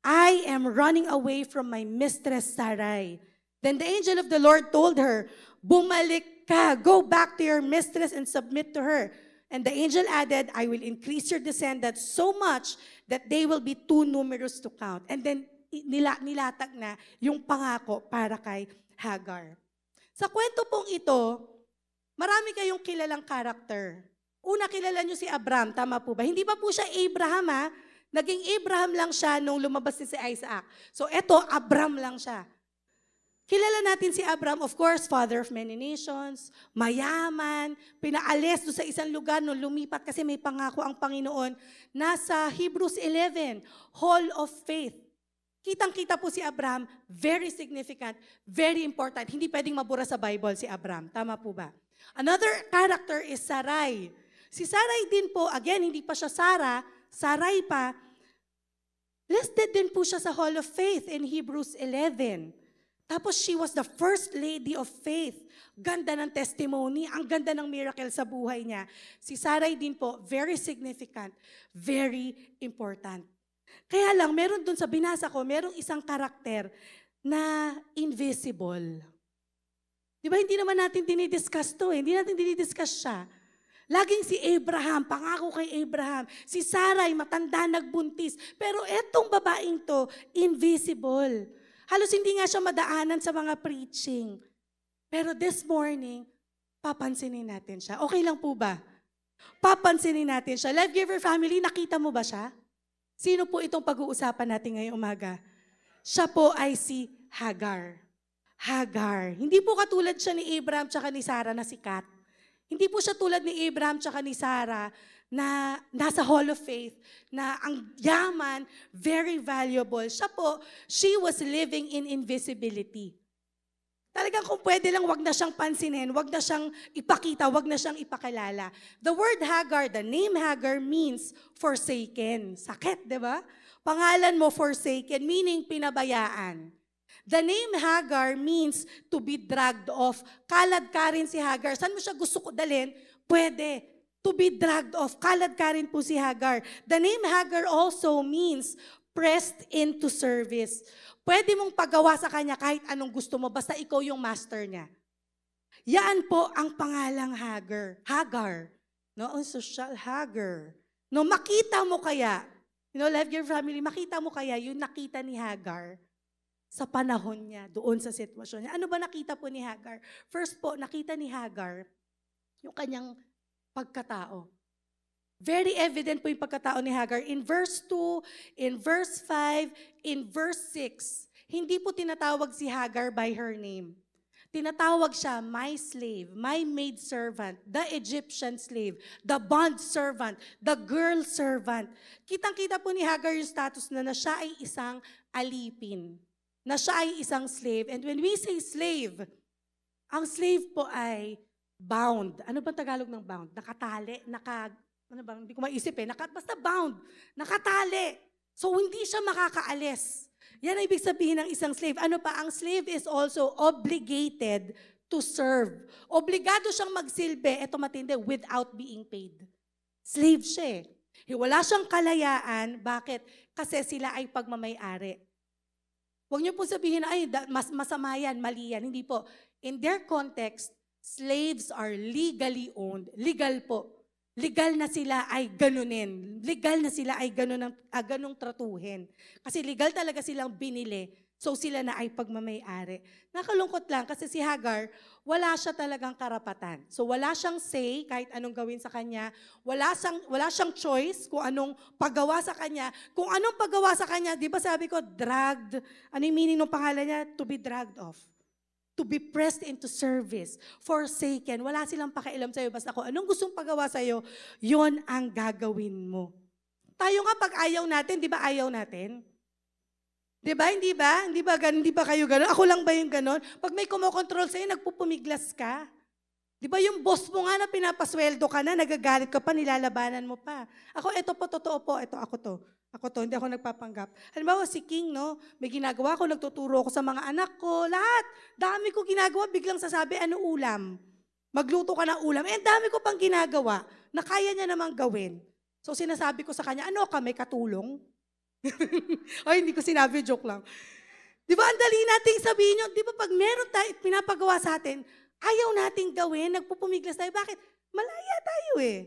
I am running away from my mistress Sarai. Then the angel of the Lord told her, bumalik ka, go back to your mistress and submit to her. And the angel added, I will increase your descendants so much that they will be too numerous to count. And then nilatag na yung pangako para kay Hagar. Sa kwento pong ito, marami kayong kilalang karakter. Una, kilala nyo si Abram, tama po ba? Hindi pa po siya Abraham Naging Abraham lang siya nung lumabas si Isaac. So eto, Abram lang siya. Kilala natin si Abram, of course, father of many nations, mayaman, pinaalis doon sa isang lugar nung lumipat kasi may pangako ang Panginoon. Nasa Hebrews 11, Hall of Faith. Kitang-kita po si Abraham, very significant, very important. Hindi pwedeng mabura sa Bible si Abraham. Tama po ba? Another character is Sarai. Si Sarai din po, again, hindi pa siya Sarah, Sarai pa, listed din po siya sa Hall of Faith in Hebrews 11. Tapos she was the first lady of faith. Ganda ng testimony, ang ganda ng miracle sa buhay niya. Si Sarai din po, very significant, very important. Kaya lang, meron dun sa binasa ko, merong isang karakter na invisible. Di ba, hindi naman natin dinidiscuss to eh. Hindi natin dinidiscuss siya. Laging si Abraham, pangako kay Abraham. Si Sarai, matanda, nagbuntis. Pero etong babaeng to, invisible. Halos hindi nga siya madaanan sa mga preaching. Pero this morning, papansinin natin siya. Okay lang po ba? Papansinin natin siya. Life Giver Family, nakita mo ba siya? Sino po itong pag-uusapan natin ngayong umaga? Siya po ay si Hagar. Hagar. Hindi po katulad siya ni Abraham tsaka ni Sarah na sikat. Hindi po siya tulad ni Abraham tsaka ni Sarah na nasa Hall of Faith, na ang yaman, very valuable. Siya po, she was living in invisibility. Talagang kung pwede lang, wag na siyang pansinin, wag na siyang ipakita, wag na siyang ipakilala. The word Hagar, the name Hagar means forsaken. Sakit, di ba? Pangalan mo forsaken, meaning pinabayaan. The name Hagar means to be dragged off. Kalad ka rin si Hagar. Saan mo siya gusto ko dalhin? Pwede. To be dragged off. Kalad ka rin po si Hagar. The name Hagar also means pressed into service. Pwede mong pagawa sa kanya kahit anong gusto mo, basta ikaw yung master niya. Yan po ang pangalang Hagar. Hagar. No, ang social Hagar. No, makita mo kaya, Life Giver Family, makita mo kaya yung nakita ni Hagar sa panahon niya, doon sa sitwasyon niya. Ano ba nakita po ni Hagar? First po, nakita ni Hagar yung kanyang pagkatao. Very evident po yung pagkatao ni Hagar. In verse 2, in verse 5, in verse 6, hindi po tinatawag si Hagar by her name. Tinatawag siya, my slave, my maidservant, the Egyptian slave, the bond servant, the girl servant. Kitang-kita po ni Hagar yung status na siya ay isang alipin, na siya ay isang slave. And when we say slave, ang slave po ay bound. Ano bang Tagalog ng bound? Nakatali, hindi ko maisip basta bound, nakatali. So hindi siya makakaalis. Yan ang ibig sabihin ng isang slave. Ano pa? Ang slave is also obligated to serve. Obligado siyang magsilbi, eto matindi, without being paid. Slave siya eh. Wala siyang kalayaan. Bakit? Kasi sila ay pagmamay-ari. Huwag niyo po sabihin, ay, masama yan, mali yan. Hindi po. In their context, slaves are legally owned. Legal po. Legal na sila ay ganunin. Legal na sila ay ganung tratuhin. Kasi legal talaga silang binili. So sila na ay pagmamay-ari. Nakalungkot lang kasi si Hagar, wala siya talagang karapatan. So wala siyang say kahit anong gawin sa kanya. Wala siyang choice kung anong paggawa sa kanya. Kung anong paggawa sa kanya, di ba sabi ko, dragged. Ano yung meaning ng pangalan niya? To be dragged off. To be pressed into service, forsaken. Wala silang pakialam sa'yo. Basta kung anong gustong pagawa sa'yo, yon ang gagawin mo. Tayo nga pag ayaw natin, di ba ayaw natin? Di ba? Hindi ba? Hindi ba kayo gano'n? Ako lang ba yung gano'n? Pag may kumokontrol sa'yo, nagpupumiglas ka. Di ba yung boss mo nga na pinapasweldo ka na, nagagalit ka pa, nilalabanan mo pa. Ako, ito po, totoo po, ito ako to. Hindi ako nagpapanggap. Halimbawa, si King, no, may ginagawa ko, nagtuturo ako sa mga anak ko, lahat. Dami ko ginagawa, biglang sasabi, ano ulam? Magluto ka ng ulam. Dami ko pang ginagawa na kaya niya namang gawin. So, sinasabi ko sa kanya, ano ka, may katulong? Ay, hindi ko sinabi, joke lang. Di ba, ang dali nating sabihin yun. Di ba, pag meron tayo, pinapagawa sa atin, ayaw nating gawin, nagpupumiglas tayo. Bakit? Malaya tayo eh.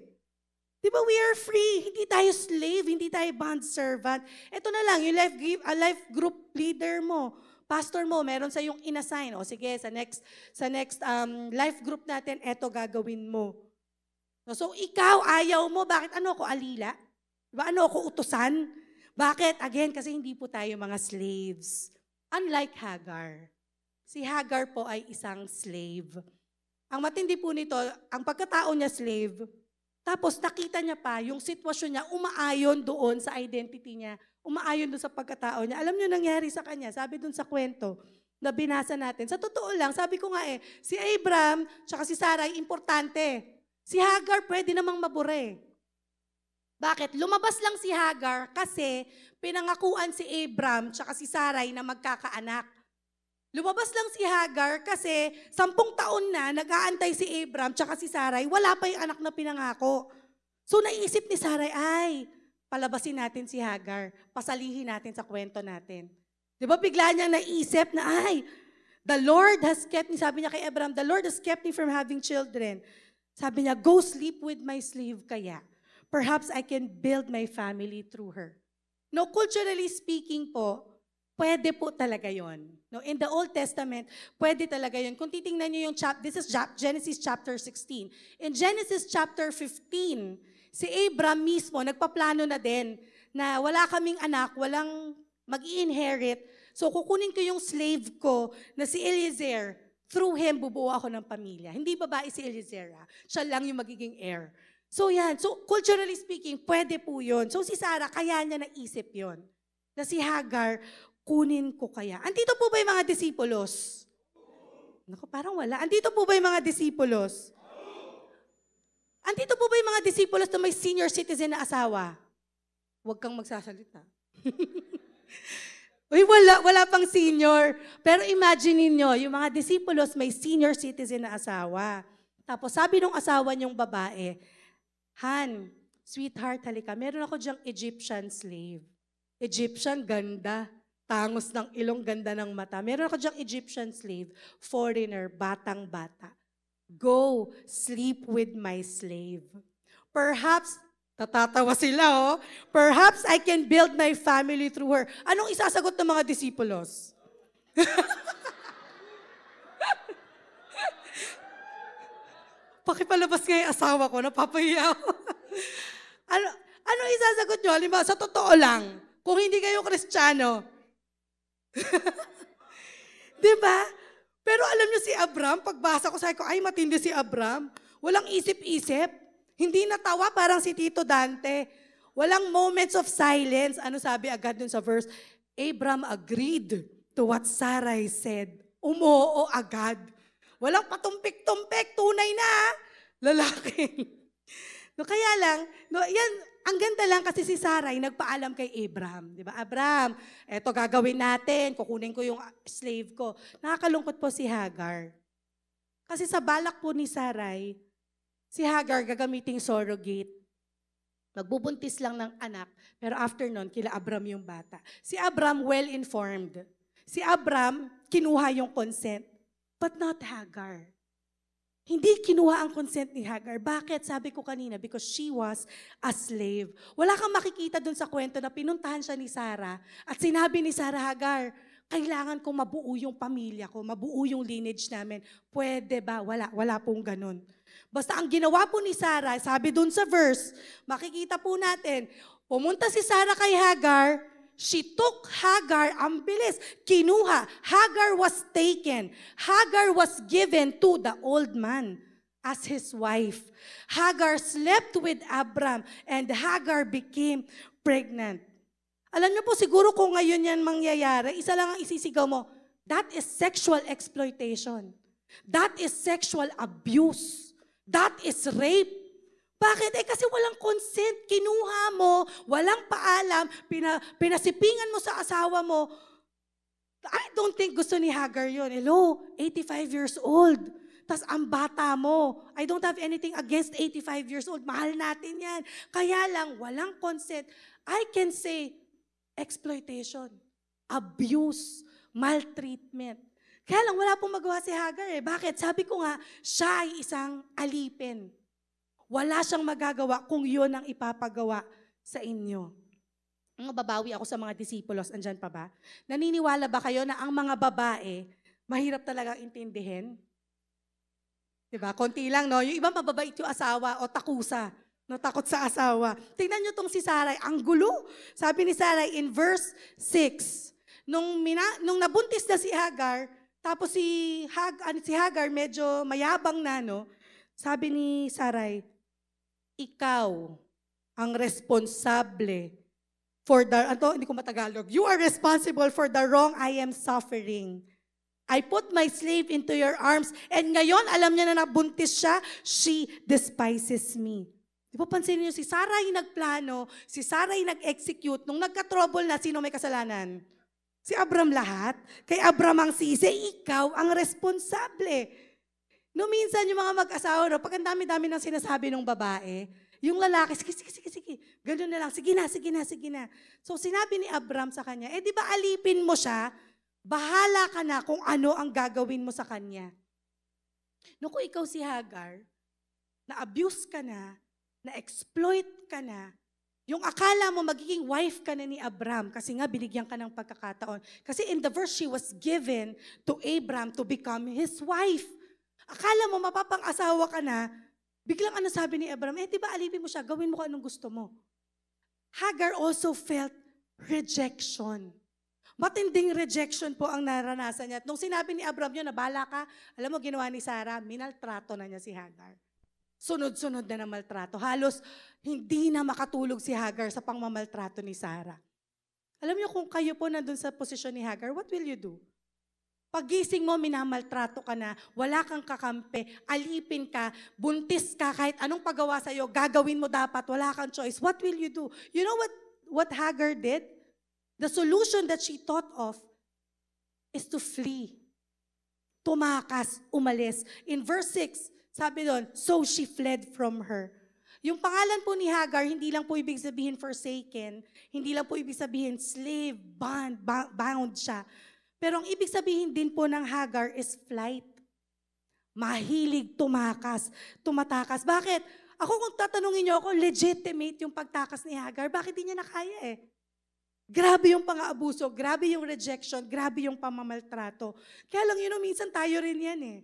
Di ba, we are free. Hindi tayo slave, hindi tayo bond servant. Ito na lang, yung life group leader mo, pastor mo, meron sa yung inassign. O sige, sa next life group natin, eto gagawin mo. So, ikaw, ayaw mo. Bakit? Ano ako, alila? Diba? Ano ako, utusan? Bakit? Again, kasi hindi po tayo mga slaves. Unlike Hagar. Si Hagar po ay isang slave. Ang matindi po nito, ang pagkatao niya slave, Tapos nakita niya pa yung sitwasyon niya umaayon doon sa identity niya, umaayon doon sa pagkatao niya. Alam niyo nangyari sa kanya, sabi doon sa kwento na binasa natin. Sa totoo lang, sabi ko nga si Abraham tsaka si Sarai importante. Si Hagar pwede namang mabure. Bakit? Lumabas lang si Hagar kasi pinangakuan si Abraham tsaka si Sarai na magkakaanak. Lumabas lang si Hagar kasi 10 taon na nag-aantay si Abraham tsaka si Sarai, wala pa yung anak na pinangako. So naisip ni Sarai, ay, palabasin natin si Hagar, pasalihin natin sa kwento natin. Di ba bigla niyang naisip na, ay, the Lord has kept me, sabi niya kay Abraham, the Lord has kept me from having children. Sabi niya, go sleep with my slave kaya. Perhaps I can build my family through her. No, culturally speaking po, pwede po talaga yon. No, in the Old Testament, pwede talaga yon. Kung titingnan niyo yung this is Genesis chapter 16. In Genesis chapter 15, si Abraham mismo nagpaplano na din na wala kaming anak, walang mag-i-inherit. So kukunin ko yung slave ko na si Eliezer. Through him, bubuo ako ng pamilya. Hindi babae si Eliezer. Siya lang yung magiging heir. So yan. So culturally speaking, pwede po yun. So si Sarah, kaya niya naisip yon na si Hagar, kunin ko kaya. Andito po ba yung mga disipulos? Naku, parang wala. Andito po ba yung mga disipulos? Andito po ba yung mga disipulos na may senior citizen na asawa? Huwag kang magsasalita. Uy, wala pang senior. Pero imagine niyo, yung mga disipulos may senior citizen na asawa. Tapos sabi nung asawa niyong babae, Han, sweetheart, halika, meron ako diyang Egyptian slave. Egyptian, ganda. Tangos ng ilong, ganda ng mata. Meron ako diyang Egyptian slave, foreigner, batang-bata. Go, sleep with my slave. Perhaps, tatatawa sila perhaps I can build my family through her. Anong isasagot ng mga disipulos? Pakipalabas nga yung asawa ko, napapahiya ako. ano isasagot nyo? Halimbawa, sa totoo lang, kung hindi kayo Kristiyano, diba? Pero alam niyo si Abraham, pagbasa ko, sabi ko, ay matindi si Abraham. Walang isip-isip. Hindi natawa parang si Tito Dante. Walang moments of silence. Ano sabi agad dun sa verse? Abraham agreed to what Sarai said. Umoo agad. Walang patumpik-tumpik. Tunay na lalaki. No, kaya lang, yan, ang ganda lang kasi si Sarai nagpaalam kay Abraham. Di ba? Abraham, eto gagawin natin, kukunin ko yung slave ko. Nakakalungkot po si Hagar. Kasi sa balak po ni Sarai, si Hagar gagamiting surrogate. Magbubuntis lang ng anak, pero after nun, kila Abram yung bata. Si Abram, well-informed. Si Abram, kinuha yung consent, but not Hagar. Hindi kinuha ang consent ni Hagar. Bakit? Sabi ko kanina, because she was a slave. Wala kang makikita dun sa kwento na pinuntahan siya ni Sarah at sinabi ni Sarah, Hagar, kailangan kong mabuo yung pamilya ko, mabuo yung lineage namin. Pwede ba? Wala pong ganun. Basta ang ginawa po ni Sarah, sabi dun sa verse, makikita po natin, pumunta si Sarah kay Hagar, she took Hagar, ang bilis, kinuha. Hagar was taken. Hagar was given to the old man as his wife. Hagar slept with Abram and Hagar became pregnant. Alam niyo po, siguro kung ngayon yan mangyayari, isa lang ang isisigaw mo, that is sexual exploitation. That is sexual abuse. That is rape. Bakit? Kasi walang consent. Kinuha mo, walang paalam, pinasipingan mo sa asawa mo. I don't think gusto ni Hagar yun. Hello, 85 years old. Tas ang bata mo. I don't have anything against 85 years old. Mahal natin yan. Kaya lang, walang consent. I can say, exploitation, abuse, maltreatment. Kaya lang, wala pong magawa si Hagar Bakit? Sabi ko nga, siya ay isang alipin. Wala siyang magagawa kung yun ang ipapagawa sa inyo. Babawi ako sa mga disipulos, andyan pa ba? Naniniwala ba kayo na ang mga babae, mahirap talaga intindihin? Diba? Konti lang, no? Yung ibang mababait yung asawa o takusa. No, takot sa asawa. Tingnan nyo tong si Sarai, ang gulo. Sabi ni Sarai in verse 6, nung nabuntis na si Hagar, tapos si Hagar medyo mayabang na, no? Sabi ni Sarai, ikaw ang responsable for the, hindi ko matagalog, you are responsible for the wrong I am suffering. I put my slave into your arms, and ngayon, alam niya na nabuntis siya, she despises me. Di ba pansinin niyo, si Sarah yung nagplano, si Sarah yung nag-execute, nung nagka-trouble na, sino may kasalanan? Si Abram lahat. Kay Abram ang sisi, ikaw ang responsable. No, minsan yung mga mag-asawa, no, pag ang dami-dami ng sinasabi ng babae, yung lalaki, sige, gano'n na lang, sige na. So sinabi ni Abram sa kanya, di ba alipin mo siya, bahala ka na kung ano ang gagawin mo sa kanya. No, kung ikaw si Hagar, na-abuse ka na-exploit ka na, yung akala mo magiging wife ka na ni Abram kasi nga binigyan ka ng pagkakataon. Kasi in the verse, she was given to Abram to become his wife. Akala mo mapapang-asawa ka na, biglang ano sabi ni Abram, di ba alipin mo siya, gawin mo kung anong gusto mo. Hagar also felt rejection. Matinding rejection po ang naranasan niya. At nung sinabi ni Abram yun, nabala ka, alam mo ginawa ni Sarah, minaltrato na niya si Hagar. Sunod-sunod na maltrato. Halos hindi na makatulog si Hagar sa pangmamaltrato ni Sarah. Alam niyo kung kayo po nandun sa posisyon ni Hagar, what will you do? Pagising mo, minamaltrato ka na, wala kang kakampi, alipin ka, buntis ka, kahit anong paggawa sa'yo, gagawin mo dapat, wala kang choice. What will you do? You know what Hagar did? The solution that she thought of is to flee. Tumakas, umalis. In verse 6, sabi doon, so she fled from her. Yung pangalan po ni Hagar, hindi lang po ibig sabihin forsaken, hindi lang po ibig sabihin slave, bound siya. Pero ang ibig sabihin din po ng Hagar is flight. Mahilig tumatakas. Bakit? Ako kung tatanungin niyo ako, legitimate yung pagtakas ni Hagar, bakit di niya nakaya eh? Grabe yung pang-aabuso, grabe yung rejection, grabe yung pamamaltrato. Kaya lang minsan tayo rin yan eh.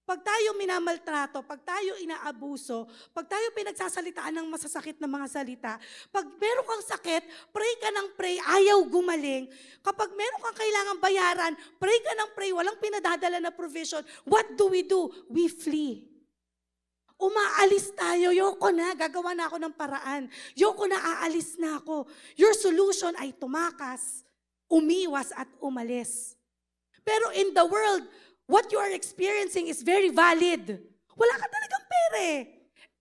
Pag tayo minamaltrato, pag tayo inaabuso, pag tayo pinagsasalitaan ng masasakit na mga salita, pag meron kang sakit, pray ka ng pray, ayaw gumaling. Kapag meron kang kailangang bayaran, pray ka ng pray, walang pinadadala na provision. What do? We flee. Umaalis tayo, yoko na, gagawa na ako ng paraan. Yoko na, aalis na ako. Your solution ay tumakas, umiwas at umalis. Pero in the world, what you are experiencing is very valid. Wala ka talagang pere.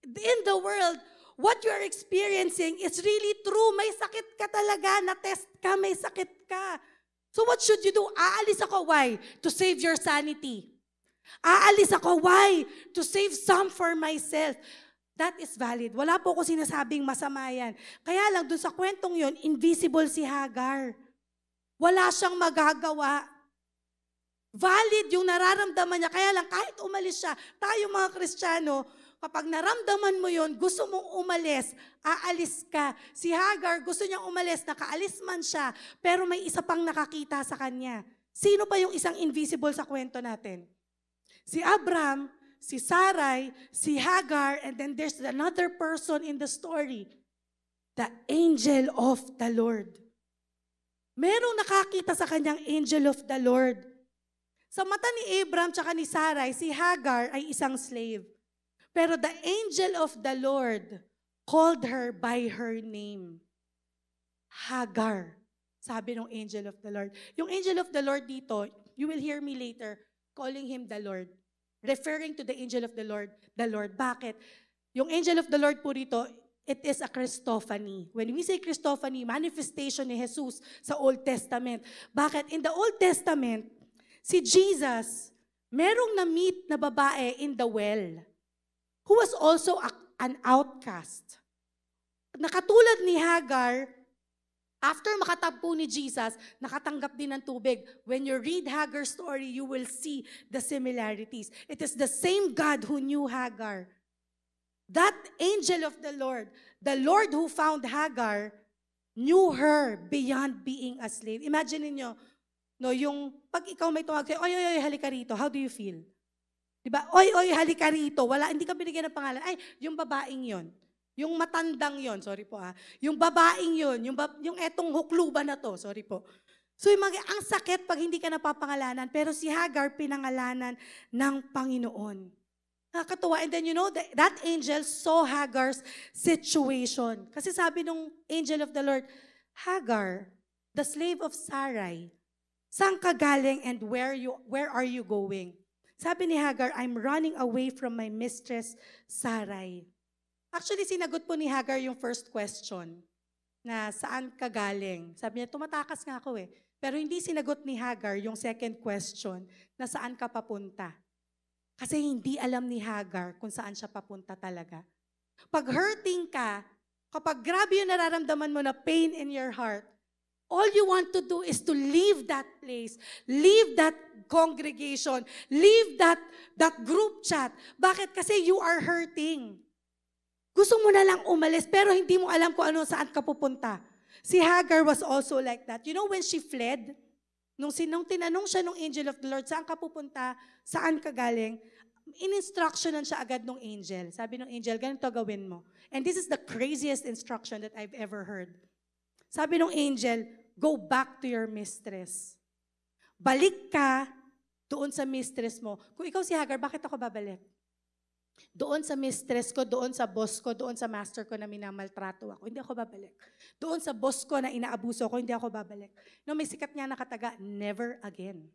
In the world, what you are experiencing is really true. May sakit ka talaga, na-test ka, may sakit ka. So what should you do? Aalis ako, why? To save your sanity. Aalis ako, why? To save some for myself. That is valid. Wala po ko sinasabing masama yan. Kaya lang, dun sa kwentong yon, invisible si Hagar. Wala siyang magagawa. Valid yung nararamdaman niya. Kaya lang, kahit umalis siya, tayo mga Kristiyano, kapag naramdaman mo yon, gusto mong umalis, aalis ka. Si Hagar, gusto niyang umalis, nakaalis man siya, pero may isa pang nakakita sa kanya. Sino pa yung isang invisible sa kwento natin? Si Abram, si Sarai, si Hagar, and then there's another person in the story. The angel of the Lord. Merong nakakita sa kanyang angel of the Lord. Sa mata ni Abram tsaka ni Sarai, si Hagar ay isang slave. Pero the angel of the Lord called her by her name. Hagar. Sabi ng angel of the Lord. Yung angel of the Lord dito, you will hear me later, calling him the Lord. Referring to the angel of the Lord, the Lord. Bakit? Yung angel of the Lord po dito, it is a Christophany. When we say Christophany, manifestation ni Jesus sa Old Testament. Bakit? In the Old Testament, si Jesus, merong na-meet na babae in the well, who was also an outcast. Nakatulad ni Hagar, after makatagpo ni Jesus, nakatanggap din ng tubig. When you read Hagar's story, you will see the similarities. It is the same God who knew Hagar. That angel of the Lord who found Hagar, knew her beyond being a slave. Imagine niyo, no, yung pag ikaw may tumawag sa'yo, oy, halika rito, how do you feel? Diba? Oy, halika rito. Hindi ka binigyan ng pangalan. Ay, yung babaeng yon. Yung matandang yon, sorry po yung babaeng yon, yung etong hukluban na to, sorry po. So ang sakit pag hindi ka napapangalanan, pero si Hagar pinangalanan ng Panginoon. Nakakatuwa. And then that angel saw Hagar's situation. Kasi sabi nung angel of the Lord, Hagar, the slave of Sarai, saan ka galing and where are you going? Sabi ni Hagar, I'm running away from my mistress Sarai. Actually, sinagot po ni Hagar yung first question na saan ka galing. Sabi niya, tumatakas nga ako eh. Pero hindi sinagot ni Hagar yung second question na saan ka papunta. Kasi hindi alam ni Hagar kung saan siya papunta talaga. Pag hurting ka, kapag grabe yung nararamdaman mo na pain in your heart, all you want to do is to leave that place, leave that congregation, leave that group chat. Bakit? Kasi you are hurting. Gusto mo na lang umalis, pero hindi mo alam kung saan ka pupunta. Si Hagar was also like that. You know when she fled? Nung tinanong siya ng angel of the Lord, saan ka pupunta? Saan ka galing? In-instructionan siya agad ng angel. Sabi ng angel, ganito gawin mo. And this is the craziest instruction that I've ever heard. Sabi ng angel, go back to your mistress. Balik ka doon sa mistress mo. Kung ikaw si Hagar, bakit ako babalik? Doon sa mistress ko, doon sa boss ko, doon sa master ko na minamaltrato ako, hindi ako babalik. Doon sa boss ko na inaabuso ako, hindi ako babalik. No, may sikat nga nakataga, never again.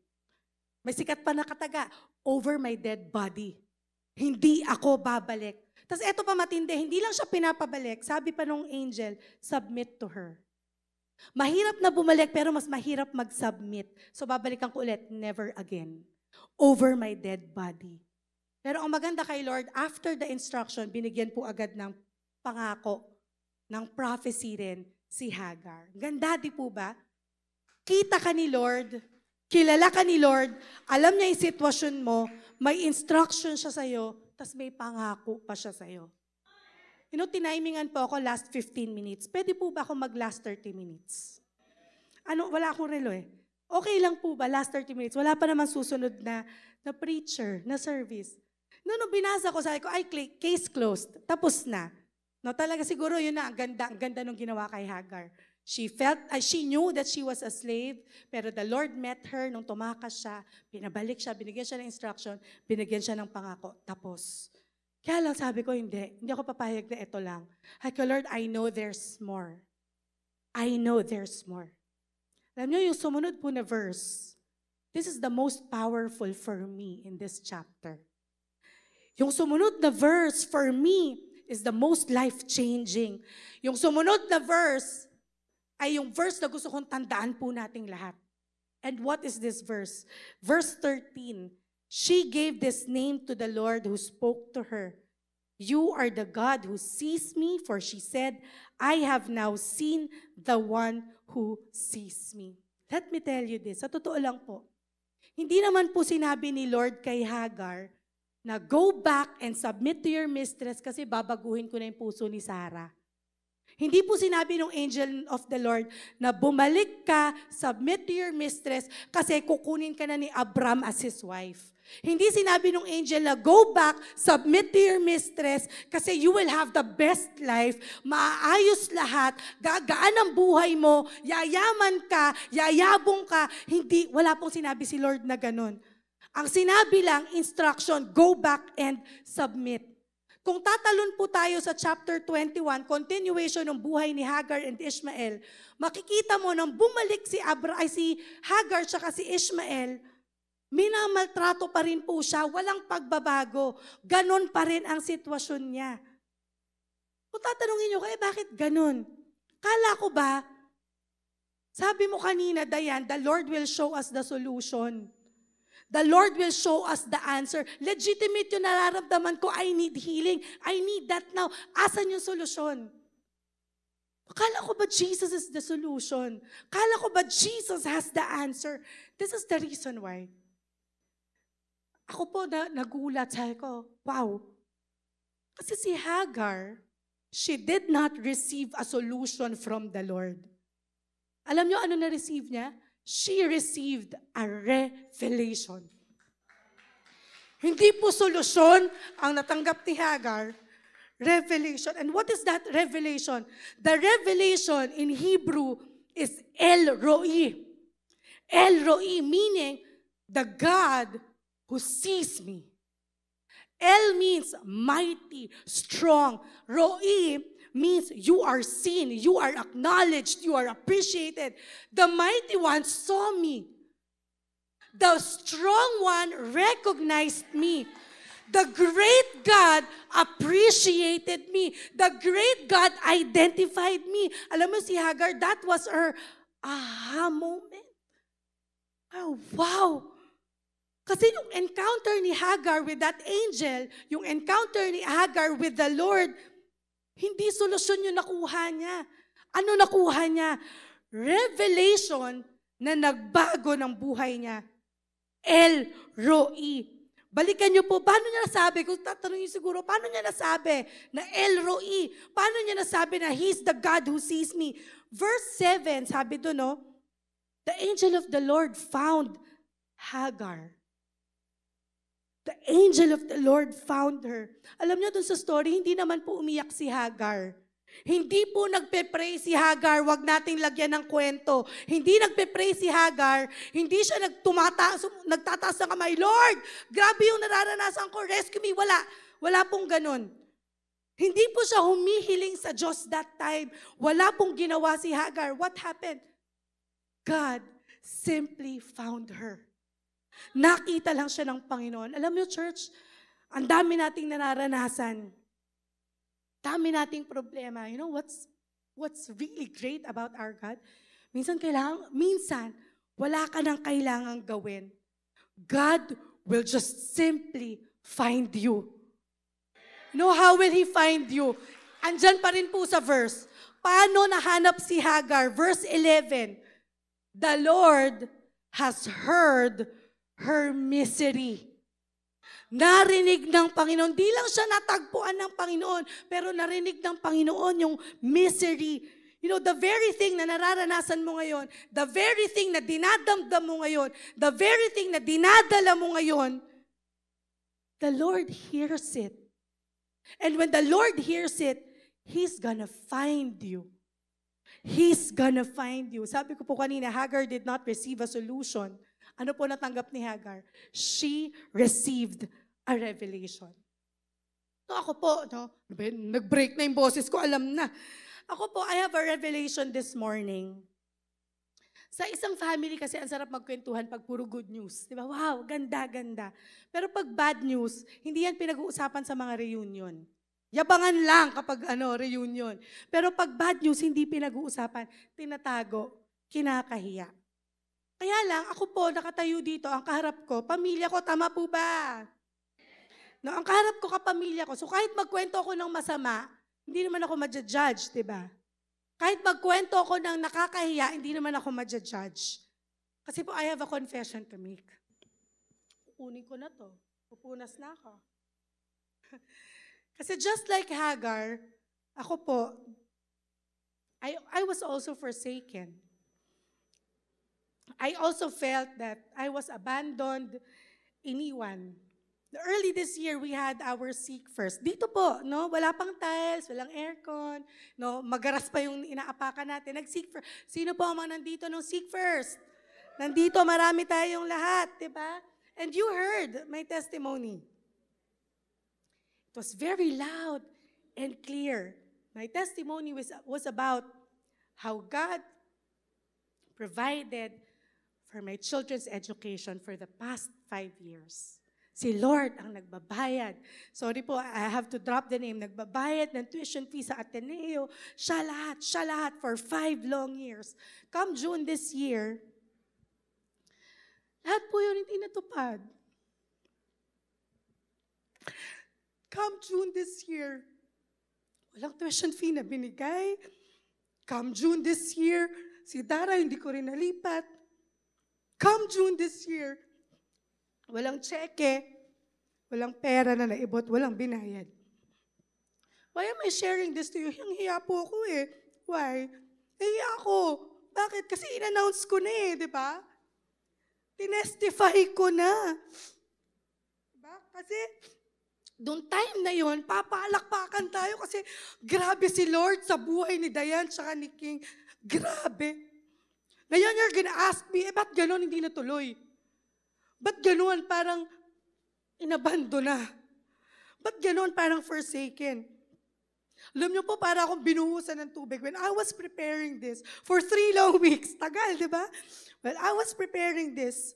May sikat pa nakataga, over my dead body. Hindi ako babalik. Tapos eto pa matindi, hindi lang siya pinapabalik. Sabi pa nung angel, submit to her. Mahirap na bumalik, pero mas mahirap mag-submit. So babalikan ko ulit, never again. Over my dead body. Pero ang maganda kay Lord, after the instruction, binigyan po agad ng pangako, ng prophecy rin si Hagar. Ganda, di po ba? Kita ka ni Lord, kilala ka ni Lord, alam niya yung sitwasyon mo, may instruction siya sa'yo, tas may pangako pa siya sa'yo. Tinimingan po ako last 15 minutes. Pwede po ba ako mag-last 30 minutes? Wala akong relo eh. Okay lang po ba last 30 minutes? Wala pa naman susunod na preacher, na service. Nung binasa ko, sabi ko, case closed. Tapos na. Talaga siguro yun na, ang ganda nung ginawa kay Hagar. She knew that she was a slave, pero the Lord met her nung tumakas siya, pinabalik siya, binigyan siya ng instruction, binigyan siya ng pangako, tapos. Kaya lang sabi ko, hindi ako papayag na ito lang. Lord, I know there's more. I know there's more. Alam niyo, yung sumunod po na verse, this is the most powerful for me in this chapter. Yung sumunod na verse, for me, is the most life-changing. Yung sumunod na verse, ay yung verse na gusto kong tandaan po nating lahat. And what is this verse? Verse 13, she gave this name to the Lord who spoke to her. You are the God who sees me, for she said, I have now seen the one who sees me. Let me tell you this, sa totoo lang po, hindi naman po sinabi ni Lord kay Hagar na go back and submit to your mistress kasi babaguhin ko na yung puso ni Sarah. Hindi po sinabi ng angel of the Lord na bumalik ka, submit to your mistress kasi kukunin ka na ni Abram as his wife. Hindi sinabi ng angel na go back, submit to your mistress kasi you will have the best life, maaayos lahat, gagaan ang buhay mo, yayaman ka, yayabong ka. Hindi, wala pong sinabi si Lord na ganun. Ang sinabi lang, instruction, go back and submit. Kung tatalon po tayo sa chapter 21, continuation ng buhay ni Hagar and Ishmael, makikita mo nang bumalik si Hagar at si Ishmael, minamaltrato pa rin po siya, walang pagbabago. Ganon pa rin ang sitwasyon niya. Kung tatanungin nyo, bakit ganon? Kala ko ba, sabi mo kanina, Dayan, the Lord will show us the solution. The Lord will show us the answer. Legitimate yung nararamdaman ko, I need healing. I need that now. Asan yung solusyon? Kala ko ba Jesus is the solution? Kala ko ba Jesus has the answer? This is the reason why. Ako po nagulat, sabi ko, wow. Kasi si Hagar, she did not receive a solution from the Lord. Alam niyo ano na-receive niya? She received a revelation. Hindi po solusyon ang natanggap ni Hagar, revelation. And what is that revelation? The revelation in Hebrew is El Roi. El Roi meaning the God who sees me. El means mighty, strong. Roi means you are seen, you are acknowledged, you are appreciated. The mighty one saw me. The strong one recognized me. The great God appreciated me. The great God identified me. Alam mo si Hagar, that was her aha moment. Oh, wow! Kasi yung encounter ni Hagar with that angel, yung encounter ni Hagar with the Lord, hindi solusyon yung nakuha niya. Ano nakuha niya? Revelation na nagbago ng buhay niya. El Roi. Balikan niyo po, paano niya nasabi? Kung tatanungin siguro, paano niya nasabi na El Roi? Paano niya nasabi na He's the God who sees me? Verse 7, sabi doon, no? The angel of the Lord found Hagar. The angel of the Lord found her. Alam niyo dun sa story, hindi naman po umiyak si Hagar. Hindi po nagpe-pray si Hagar, wag nating lagyan ng kwento. Hindi nagpe-pray si Hagar, hindi siya nagtataas ng kamay, Lord, grabe yung nararanasan ko, rescue me. Wala pong ganun. Hindi po siya humihiling sa Diyos that time. Wala pong ginawa si Hagar. What happened? God simply found her. Nakita lang siya ng Panginoon. Alam niyo, church, ang dami nating nararanasan. Dami nating problema. You know what's really great about our God? Minsan wala ka nang kailangang gawin. God will just simply find you. You know how will He find you? Andyan pa rin po sa verse. Paano nahanap si Hagar? Verse 11. The Lord has heard her misery. Narinig ng Panginoon. Di lang siya natagpuan ng Panginoon, pero narinig ng Panginoon yung misery. You know, the very thing na nararanasan mo ngayon, the very thing na dinadamdam mo ngayon, the very thing na dinadala mo ngayon, the Lord hears it. And when the Lord hears it, He's gonna find you. He's gonna find you. Sabi ko po kanina, Hagar did not receive a solution. Ano po natanggap ni Hagar? She received a revelation. So ako po, nag-break na yung boses ko, alam na. Ako po, I have a revelation this morning. Sa isang family kasi, ang sarap magkwentuhan pag puro good news. Di ba? Wow, ganda, ganda. Pero pag bad news, hindi yan pinag-uusapan sa mga reunion. Yabangan lang kapag reunion. Pero pag bad news, hindi pinag-uusapan. Tinatago, kinakahiya. Kaya lang, ako po, nakatayo dito, ang kaharap ko, pamilya ko, tama po ba? No, ang kaharap ko, kapamilya ko. So kahit magkwento ako ng masama, hindi naman ako ma-judge, di ba? Kahit magkwento ako ng nakakahiya, hindi naman ako ma-judge. Kasi po, I have a confession to make. Kukunin ko na to. Pupunas na ako. Kasi just like Hagar, ako po, I was also forsaken. I also felt that I was abandoned, iniwan. Early this year, we had our Seek First. Dito po, no? Wala pang tiles, walang aircon, no? Magaras pa yung inaapakan natin. Nag-Seek First. Sino po ang mga nandito nung Seek First? Nandito, marami tayong lahat, di ba? And you heard my testimony. It was very loud and clear. My testimony was about how God provided for my children's education for the past 5 years. Si Lord ang nagbabayad. Sorry po, I have to drop the name. Nagbabayad ng tuition fee sa Ateneo. Siya lahat for 5 long years. Come June this year, lahat po yun hindi natupad. Come June this year, walang tuition fee na binigay. Come June this year, si Dara hindi ko rin nalipat. Come June this year, walang cheque, walang pera na naibot, walang binayad. Why am I sharing this to you? Yung hiya po ako eh. Why? Hiya ako. Bakit? Kasi in-announce ko na eh, di ba? Tinestify ko na. Diba? Kasi, doon time na yon, papalakpakan tayo kasi grabe si Lord sa buhay ni Dayan tsaka ni King. Grabe. Ngayon you're gonna ask me, ba't gano'n hindi natuloy? Ba't gano'n parang inabando na? Ba't ganon? Parang forsaken. Alam niyo po, para akong binuhusan ng tubig. When I was preparing this for 3 long weeks, tagal, di ba? When I was preparing this,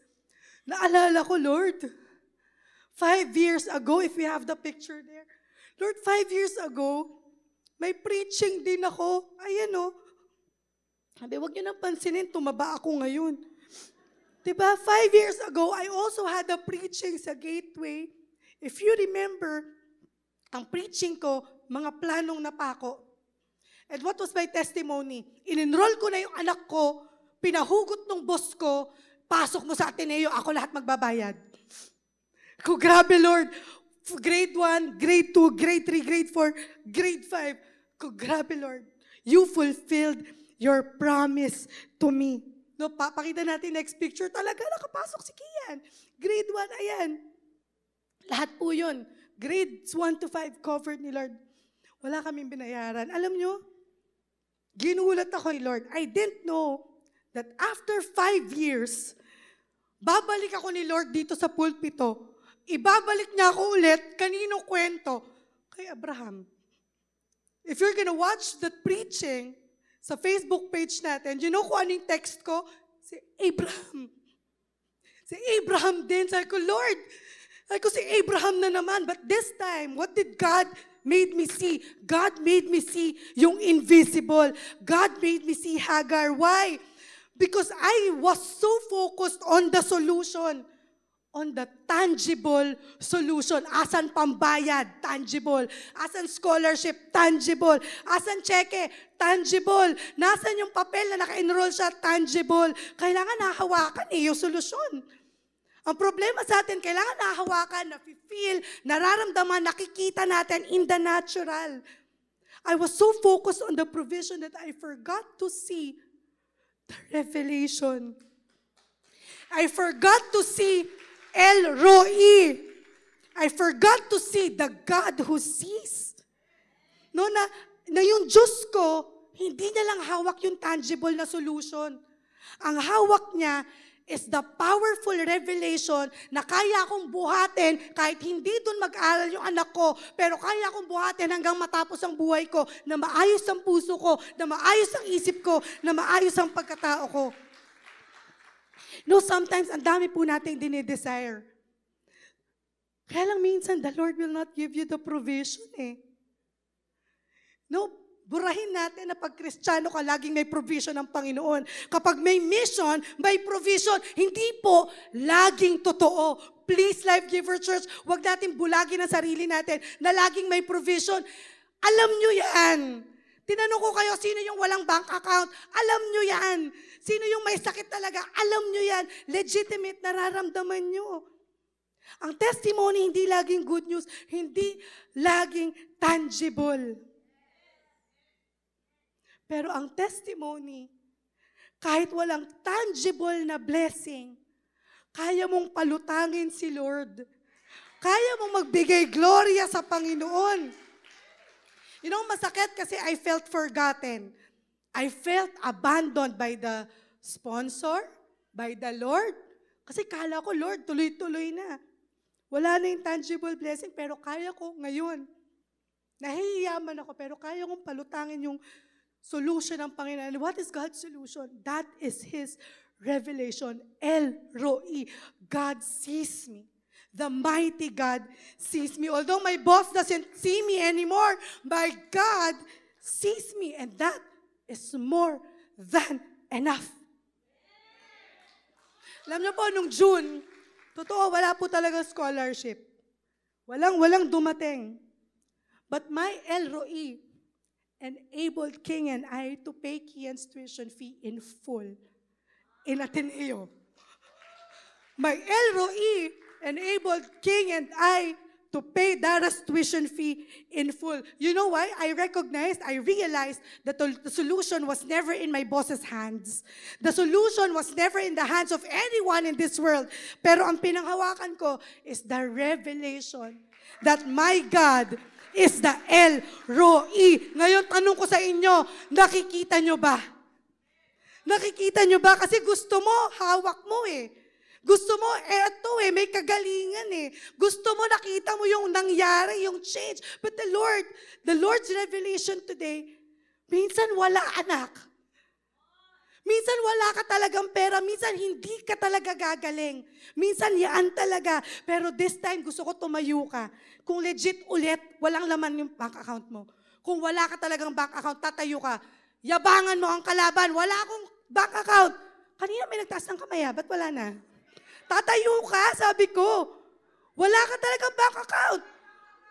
naalala ko, Lord, 5 years ago, if we have the picture there, Lord, 5 years ago, may preaching din ako. Ayan o. Sabi, huwag niyo nang pansinin, tumaba ako ngayon. Diba? 5 years ago, I also had a preaching sa Gateway. If you remember, ang preaching ko, mga planong napako. And what was my testimony? In-enroll ko na yung anak ko, pinahugot ng boss ko, pasok mo sa Ateneo, ako lahat magbabayad. Ko, grabe Lord, grade 1, grade 2, grade 3, grade 4, grade 5. Ko, grabe Lord, you fulfilled your promise to me. No, pakita natin next picture. Talaga nakapasok si Kian. Grade 1, ayan. Lahat po yun. Grades 1 to 5 covered ni Lord. Wala kaming binayaran. Alam nyo, ginulat ako ni Lord. I didn't know that after 5 years, babalik ako ni Lord dito sa pulpito. Ibabalik niya ako ulit, kaninong kwento? Kay Abraham. If you're gonna watch that preaching sa Facebook page natin, you know kung anong text ko? Si Abraham. Si Abraham din. Sabi ko, Lord, si Abraham na naman. But this time, what did God made me see? God made me see yung invisible. God made me see Hagar. Why? Because I was so focused on the solution. On the tangible solution. Asan pambayad? Tangible. Asan scholarship? Tangible. Asan cheque? Tangible. Nasaan yung papel na naka-enroll siya? Tangible. Kailangan nahawakan yung solusyon. Ang problema sa atin, kailangan nahawakan, na-feel, nararamdaman, nakikita natin in the natural. I was so focused on the provision that I forgot to see the revelation. I forgot to see El Roi. I forgot to see the God who sees. No, na yung Diyos ko, hindi niya lang hawak yung tangible na solution. Ang hawak niya is the powerful revelation na kaya akong buhatin kahit hindi doon mag-aral yung anak ko, pero kaya akong buhatin hanggang matapos ang buhay ko, na maayos ang puso ko, na maayos ang isip ko, na maayos ang pagkatao ko. No, sometimes, ang dami po nating dinidesire. Kaya lang minsan, the Lord will not give you the provision eh. No, burahin natin na pag Kristiyano ka, laging may provision ng Panginoon. Kapag may mission, may provision. Hindi po laging totoo. Please, Life Giver Church, huwag natin bulagin ang sarili natin na laging may provision. Alam nyo yan. Tinanong ko kayo, sino yung walang bank account? Alam nyo yan. Sino yung may sakit talaga? Alam nyo yan. Legitimate, nararamdaman nyo. Ang testimony, hindi laging good news. Hindi laging tangible. Pero ang testimony, kahit walang tangible na blessing, kaya mong palutangin si Lord. Kaya mong magbigay gloria sa Panginoon. You know, masakit kasi I felt forgotten. I felt abandoned by the sponsor, by the Lord. Kasi kala ko, Lord, tuloy-tuloy na. Wala na yung tangible blessing, pero kaya ko ngayon. Nahihiyaman ako, pero kaya kong palutangin yung solution ng Panginoon. What is God's solution? That is His revelation. El Roi. God sees me. The mighty God sees me. Although my boss doesn't see me anymore, my God sees me. And that is more than enough. Alam niyo po, nung June, totoo, wala po talaga scholarship. Walang dumating. But my El Roi enabled King and I to pay Kian's tuition fee in full in Ateneo. My El Roi enabled King and I to pay Dara's tuition fee in full. You know why? I realized that the solution was never in my boss's hands. The solution was never in the hands of anyone in this world. Pero ang pinanghawakan ko is the revelation that my God is the El Roi. Ngayon, tanong ko sa inyo, nakikita nyo ba? Nakikita nyo ba? Kasi gusto mo, hawak mo eh. Gusto mo, eto may kagalingan Gusto mo, nakita mo yung nangyari, yung change. But the Lord's revelation today, minsan wala anak. Minsan wala ka talagang pera, minsan hindi ka talaga gagaling. Minsan yaan talaga. Pero this time, gusto ko tumayo ka. Kung legit ulit, walang laman yung bank account mo. Kung wala ka talagang bank account, tatayo ka. Yabangan mo ang kalaban. Wala akong bank account. Kanina may nagtaas ng kamay, ba't wala na? Tatayo ka, sabi ko. Wala ka talagang bank account.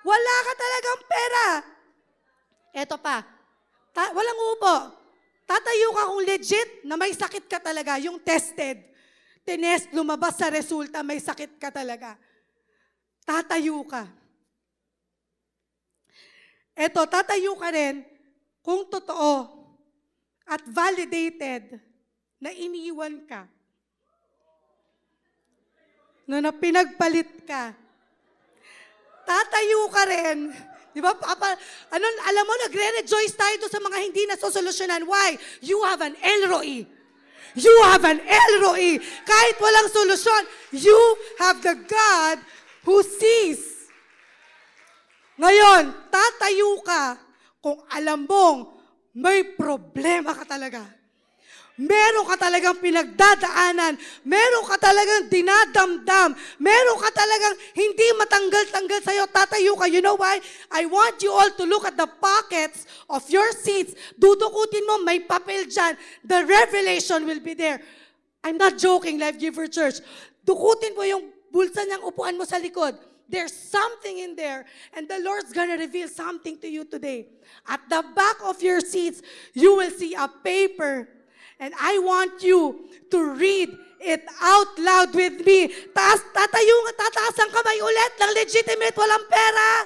Wala ka talagang pera. Eto pa, walang upo. Tatayo ka kung legit na may sakit ka talaga, yung tested. Tinest, lumabas sa resulta, may sakit ka talaga. Tatayo ka. Eto, tatayo ka rin kung totoo at validated na iniwan ka. Na pinagpalit ka. Tatayo ka rin. Di ba, Papa? Alam mo, nagre-rejoice tayo doon sa mga hindi nasosolusyonan. Why? You have an Elroy. You have an Elroy. Kahit walang solusyon, you have the God who sees. Ngayon, tatayo ka kung alam mong may problema ka talaga. Meron ka talagang pinagdadaanan. Meron ka talagang dinadamdam. Meron ka talagang hindi matanggal-tanggal sa'yo. Tatayo ka. You know why? I want you all to look at the pockets of your seats. Dudukutin mo, may papel dyan. The revelation will be there. I'm not joking, Life Giver Church. Dukutin mo yung bulsa niyang upuan mo sa likod. There's something in there. And the Lord's gonna reveal something to you today. At the back of your seats, you will see a paper. And I want you to read it out loud with me. Tataas ang kamay ulit ng legitimate, walang pera.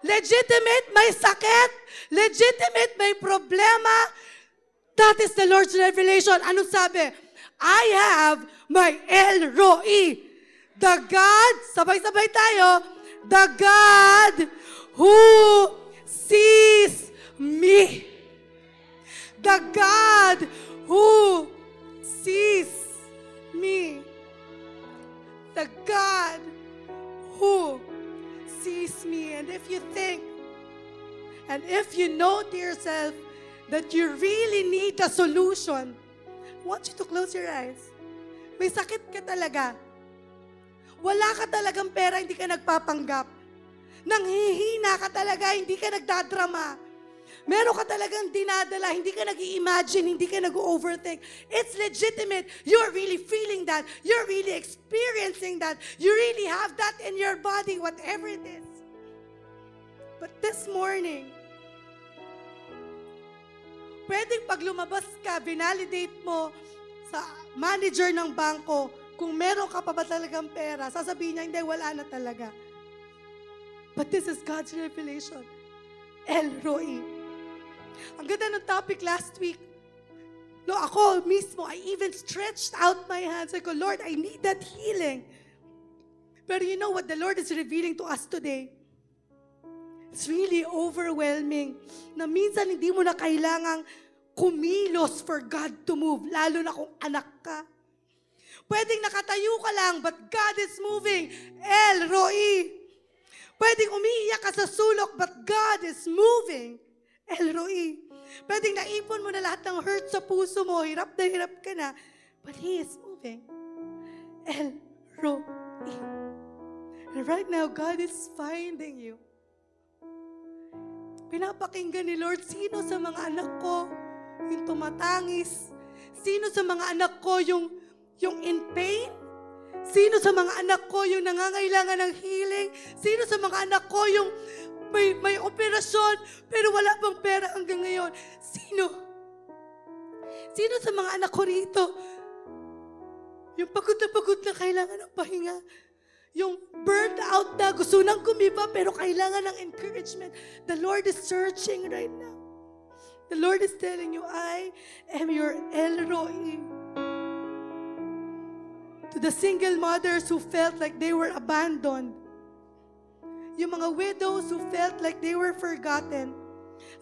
Legitimate, may sakit. Legitimate, may problema. That is the Lord's revelation. Anong sabi? I have my El Roi. The God, sabay-sabay tayo, the God who sees me. The God who sees me. The God who sees me. And if you think, and if you know to yourself that you really need a solution, I want you to close your eyes. May sakit ka talaga. Wala ka talagang pera, hindi ka nagpapanggap. Nanghihina ka talaga, hindi ka nagdadrama. Meron ka talagang dinadala, hindi ka nag-i-imagine, hindi ka nag-overthink. It's legitimate. You're really feeling that. You're really experiencing that. You really have that in your body, whatever it is. But this morning, pwedeng pag lumabas ka, binalidate mo sa manager ng bangko, kung meron ka pa ba talagang pera, sasabihin niya, hindi, wala na talaga. But this is God's revelation. El Roi. Ang ganda ng topic last week. No, ako mismo, I even stretched out my hands. I go, Lord, I need that healing. But you know what the Lord is revealing to us today? It's really overwhelming na minsan hindi mo na kailangang kumilos for God to move, lalo na kung anak ka. Pwedeng nakatayo ka lang, but God is moving. El Roi. Pwedeng umiiyak ka sa sulok, but God is moving. El Roi. Pwedeng naipon mo na lahat ng hurt sa puso mo, hirap ka na, but He is moving. El Roi. And right now, God is finding you. Pinapakinggan ni Lord, sino sa mga anak ko yung tumatangis? Sino sa mga anak ko yung in pain? Sino sa mga anak ko yung nangangailangan ng healing? Sino sa mga anak ko yung may operasyon pero wala pang pera hanggang ngayon? Sino? Sino sa mga anak ko rito yung pagod na kailangan ng pahinga? Yung burnt out na gusto nang gumiba pero kailangan ng encouragement. The Lord is searching right now. The Lord is telling you, I am your El Roi. To the single mothers who felt like they were abandoned. Yung mga widows who felt like they were forgotten.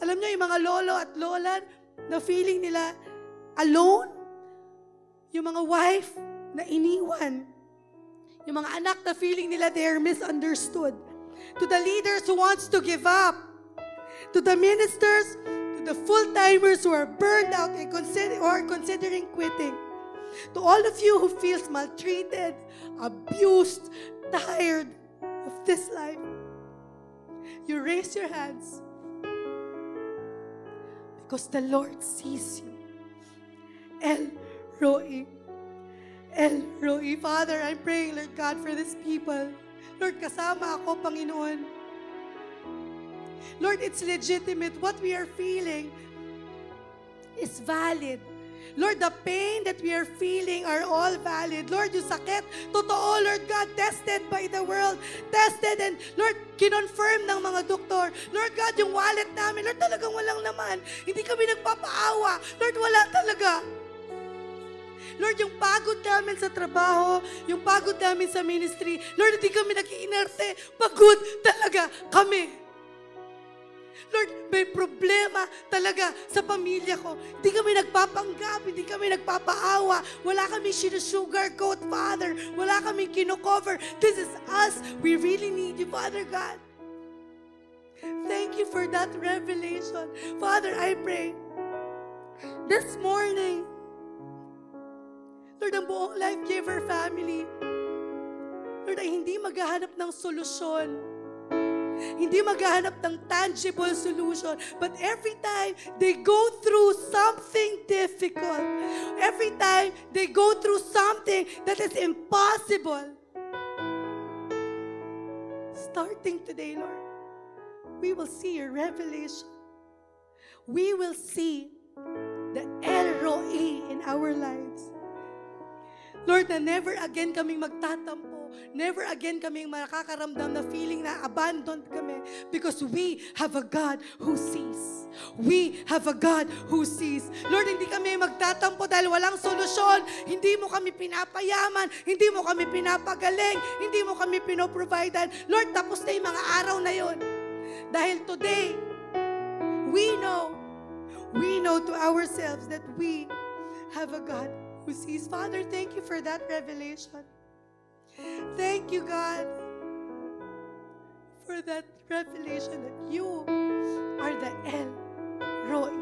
Alam niyo, yung mga lolo at lola na feeling nila alone. Yung mga wife na iniwan. Yung mga anak na feeling nila they are misunderstood. To the leaders who wants to give up. To the ministers, to the full-timers who are burned out and considering quitting. To all of you who feels maltreated, abused, tired of this life. You raise your hands because the Lord sees you. El Roi. El Roi. Father, I'm praying, Lord God, for these people. Lord, kasama ako, Panginoon. Lord, it's legitimate. What we are feeling is valid. Lord, the pain that we are feeling are all valid. Lord, yung sakit, totoo, Lord God, tested by the world. Tested and, Lord, kinonfirm ng mga doktor. Lord God, yung wallet namin, Lord, talagang walang naman. Hindi kami nagpapaawa. Lord, wala talaga. Lord, yung pagod namin sa trabaho, yung pagod namin sa ministry, Lord, hindi kami nag-iinerte. Pagod talaga kami. Lord, may problema talaga sa pamilya ko. Hindi kami nagpapanggap, hindi kami nagpapaawa. Wala kami sinusugarcoat, Father. Wala kami kino-cover. This is us. We really need you, Father God. Thank you for that revelation. Father, I pray, this morning, Lord, ang buong Life Giver family, Lord, ay hindi maghahanap ng solusyon. Hindi maghahanap ng tangible solution. But every time they go through something difficult, every time they go through something that is impossible, starting today, Lord, we will see your revelation. We will see the El Roi in our lives. Lord, na never again kaming magtatampo. Never again kaming makakaramdam na feeling na abandoned kami because we have a God who sees. We have a God who sees. Lord, hindi kami magtatampo dahil walang solusyon. Hindi mo kami pinapayaman. Hindi mo kami pinapagaling. Hindi mo kami pinoprovidean. Lord, tapos na yung mga araw na yon. Dahil today, we know to ourselves that we have a God who sees. Father, thank you for that revelation. Thank you, God, for that revelation that you are the El Roi.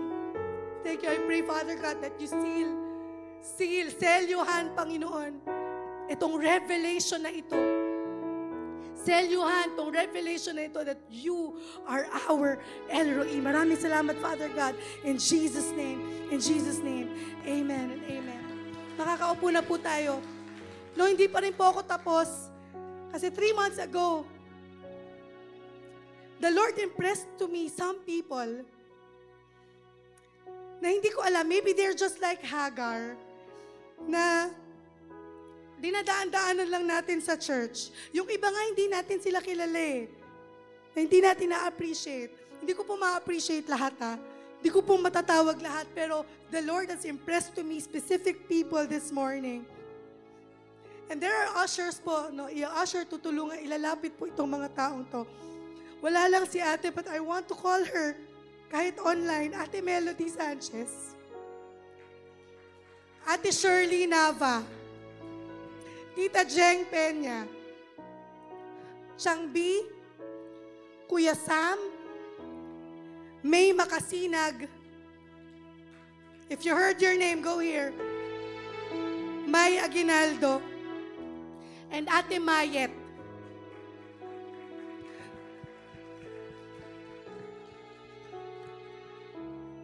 Thank you. I pray, Father God, that you selyuhan, Panginoon, itong revelation na ito. Selyuhan itong revelation na ito that you are our El Roi. Maraming salamat, Father God. In Jesus' name, amen and amen. Nakakaupo na po tayo. No, hindi pa rin po ako tapos. Kasi 3 months ago, the Lord impressed to me some people na hindi ko alam. Maybe they're just like Hagar na dinadaan-daanan lang natin sa church. Yung iba nga, hindi natin sila kilala eh. Na hindi natin na-appreciate. Hindi ko po ma-appreciate lahat ha. Hindi ko po matatawag lahat. Pero the Lord has impressed to me specific people this morning. And there are ushers po, no, i-usher, tutulungan, ilalapit po itong mga taong to. Wala lang si ate, but I want to call her, kahit online, Ate Melody Sanchez. Ate Shirley Nava. Tita Jeng Peña. Changbi. Kuya Sam. May Makasinag. If you heard your name, go here. May Aguinaldo. And Ate Mayet.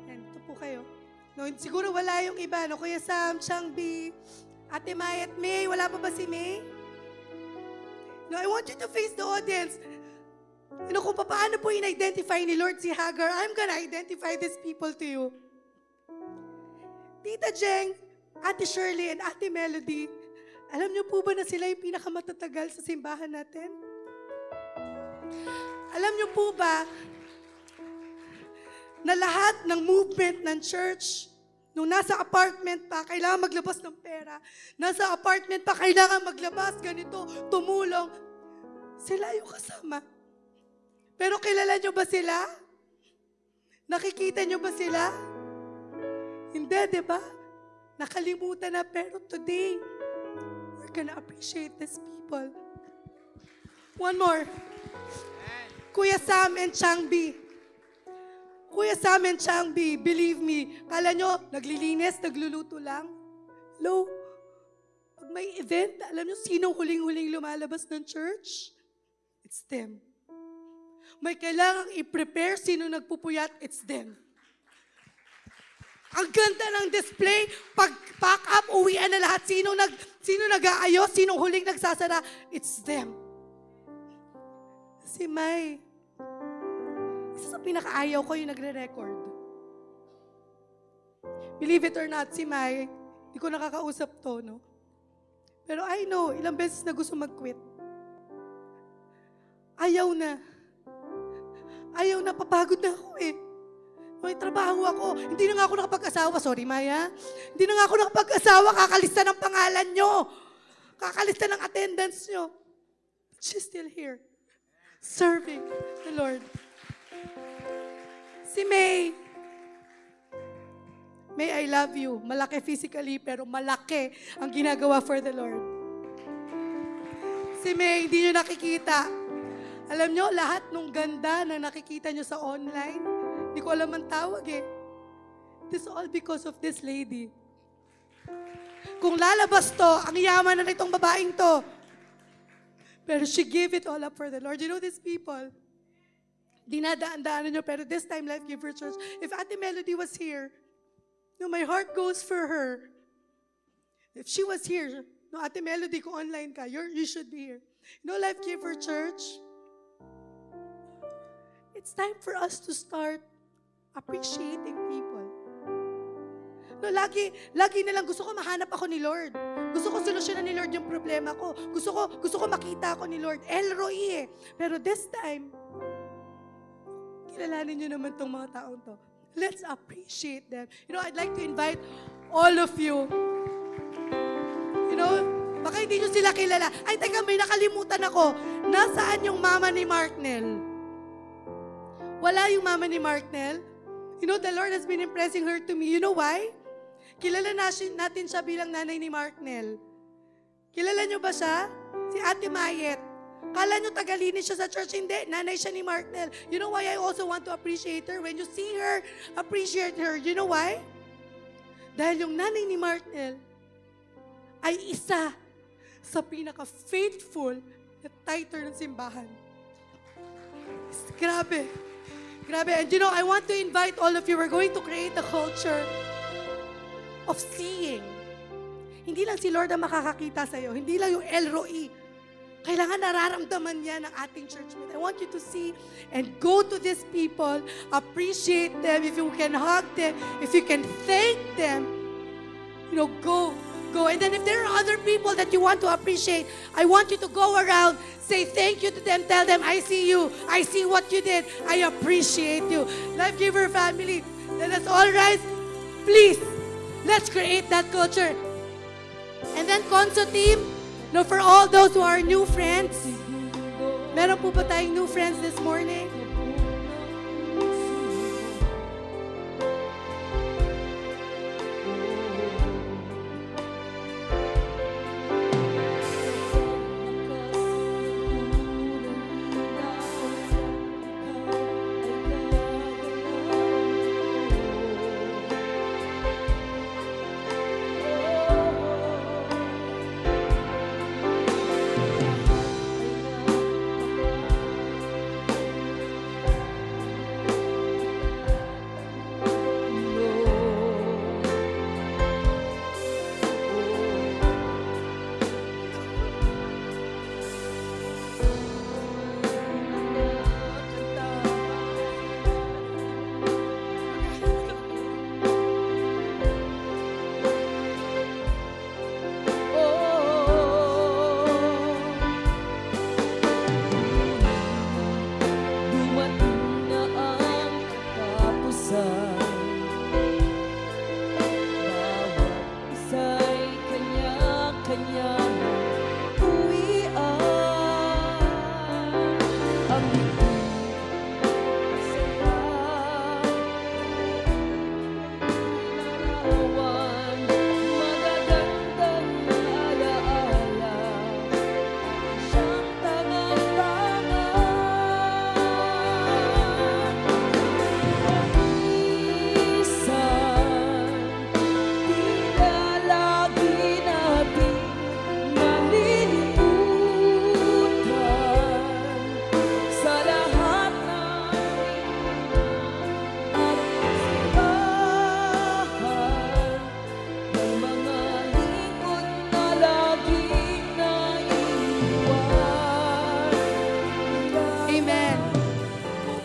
Yan, ito po kayo. No, siguro wala yung iba. No? Kuya Sam, Changbi, Ate Mayet, May. Wala pa ba si May? No, I want you to face the audience. You know, kung paano po in-identify ni Lord si Hagar, I'm gonna identify these people to you. Tita Jeng, Ate Shirley, and Ate Melody, alam niyo po ba na sila yung pinakamatatagal sa simbahan natin? Alam niyo po ba na lahat ng movement ng church, nung nasa apartment pa, kailangan maglabas ng pera. Nasa apartment pa, kailangan maglabas, ganito, tumulong. Sila yung kasama. Pero kilala nyo ba sila? Nakikita nyo ba sila? Hindi, di ba? Nakalimutan na, pero today, we're gonna appreciate these people. One more. Kuya Sam and Changbi. Kuya Sam and Changbi, believe me, kala nyo, naglilinis, nagluluto lang? Hello? Pag may event, alam nyo, sinong huling-huling lumalabas ng church? It's them. May kailangang i-prepare, sino nagpupuyat? It's them. Ang ganda ng display, pag pack up, uwian na lahat. Sino nag-aayos, sinong huling nagsasara? It's them. Si May, isa sa pinakaayaw ko yung nagre-record. Believe it or not, si May, hindi ko nakakausap to, no? Pero I know, ilang beses na gusto mag-quit. Ayaw na. Ayaw na, papagod na ako eh. May trabaho ako. Hindi na nga ako nakapag-asawa. Sorry, Maya. Hindi na nga ako nakapag-asawa. Kakalista ng pangalan nyo. Kakalista ng attendance nyo. But she's still here. Serving the Lord. Si May. May, I love you. Malaki physically, pero malaki ang ginagawa for the Lord. Si May, hindi nyo nakikita. Alam nyo, lahat ng ganda na nakikita nyo sa online, hindi ko alam ang tawag eh. This all because of this lady. Kung lalabas to, ang yaman na nitong babaeng to. Pero she gave it all up for the Lord. You know these people, dinadaan-daanan nyo, pero this time, Life Giver Church, if Ate Melody was here, no, my heart goes for her. If she was here, no, Ate Melody, kung online ka, you should be here. You know, Life Giver Church, it's time for us to start appreciating people. No, lagi na lang gusto ko mahanap ako ni Lord. Gusto ko solusyonan ni Lord yung problema ko. Gusto ko makita ako ni Lord. El Roi eh. Pero this time, kilalanin nyo naman tong mga taong to. Let's appreciate them. You know, I'd like to invite all of you. You know, baka hindi nyo sila kilala. Ay, teka, may nakalimutan ako. Nasaan yung mama ni Marknell? Wala yung mama ni Marknell. You know, the Lord has been impressing her to me. You know why? Kilala natin siya bilang nanay ni Marknell. Kilala nyo ba siya? Si Ate Mayet. Kala nyo tagalinis siya sa church? Hindi. Nanay siya ni Marknell. You know why I also want to appreciate her? When you see her, appreciate her. You know why? Dahil yung nanay ni Marknell ay isa sa pinaka-faithful na tither ng simbahan. Grabe. Grabe. And you know, I want to invite all of you. We're going to create a culture of seeing. Hindi lang si Lord ang makakakita sa'yo. Hindi lang yung El Roi. Kailangan nararamdaman niya ng ating churchmate. I want you to see and go to these people, appreciate them, if you can hug them, if you can thank them, you know, go. And then if there are other people that you want to appreciate, I want you to go around, say thank you to them, tell them, I see you, I see what you did, I appreciate you. Life Giver family, let us all rise. Please, let's create that culture. And then Conso team, no, for all those who are new friends, meron po ba tayong new friends this morning? Amen.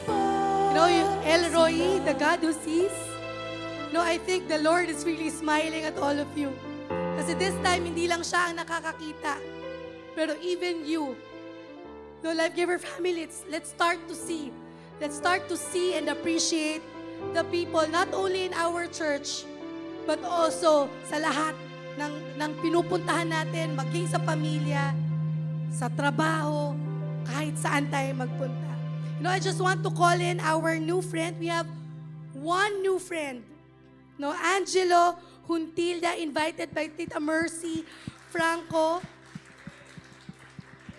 You know, El Roi, the God who sees. No, I think the Lord is really smiling at all of you. Kasi this time, hindi lang siya ang nakakakita. Pero even you, no, Life Giver family, let's start to see. Let's start to see and appreciate the people, not only in our church, but also sa lahat ng pinupuntahan natin, maging sa pamilya, sa trabaho, kahit saan tayo magpunta. You know, I just want to call in our new friend. We have one new friend. No, Angelo Huntilda, invited by Tita Mercy Franco.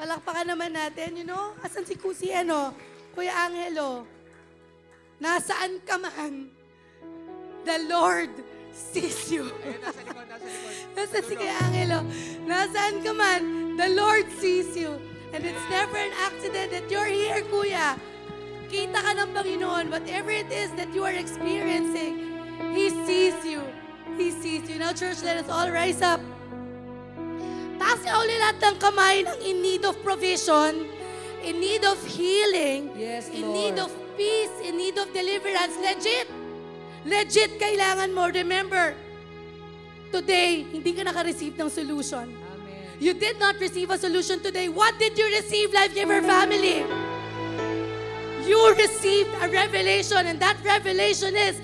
Palakpakan naman natin, you know, asan si Kuya Angelo? Nasaan ka man? The Lord sees you. Ayun, nasa likod, nasa likod. Nasaan si Kuya Angelo? Nasaan ka man? The Lord sees you. And it's never an accident that you're here, Kuya. Kita ka ng Panginoon. Whatever it is that you are experiencing, He sees you. He sees you. Now, church, let us all rise up. Taas niya uli lahat ng kamay ng in need of provision, in need of healing, in need of peace, in need of deliverance. Legit. Legit kailangan mo. Remember, today, hindi ka naka-receive ng solution. Amen. You did not receive a solution today. What did you receive, Life Giver family? You received a revelation, and that revelation is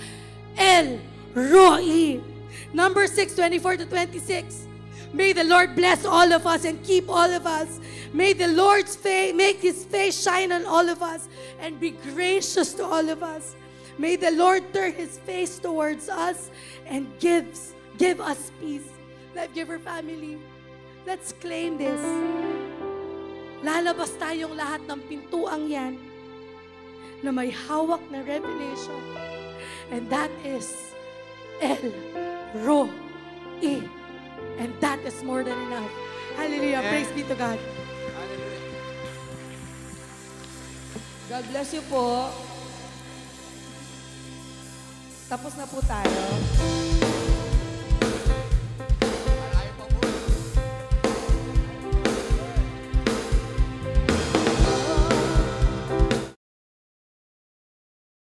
El Roi. Number 6, 24 to 26. May the Lord bless all of us and keep all of us. May the Lord's face make His face shine on all of us and be gracious to all of us. May the Lord turn His face towards us and give us peace. Life Giver family, let's claim this. Lalabas tayong lahat ng pintuang yan na may hawak na revelation. And that is El Roi. And that is more than enough. Hallelujah. Amen. Praise be to God. Hallelujah. God bless you po. Tapos na po tayo.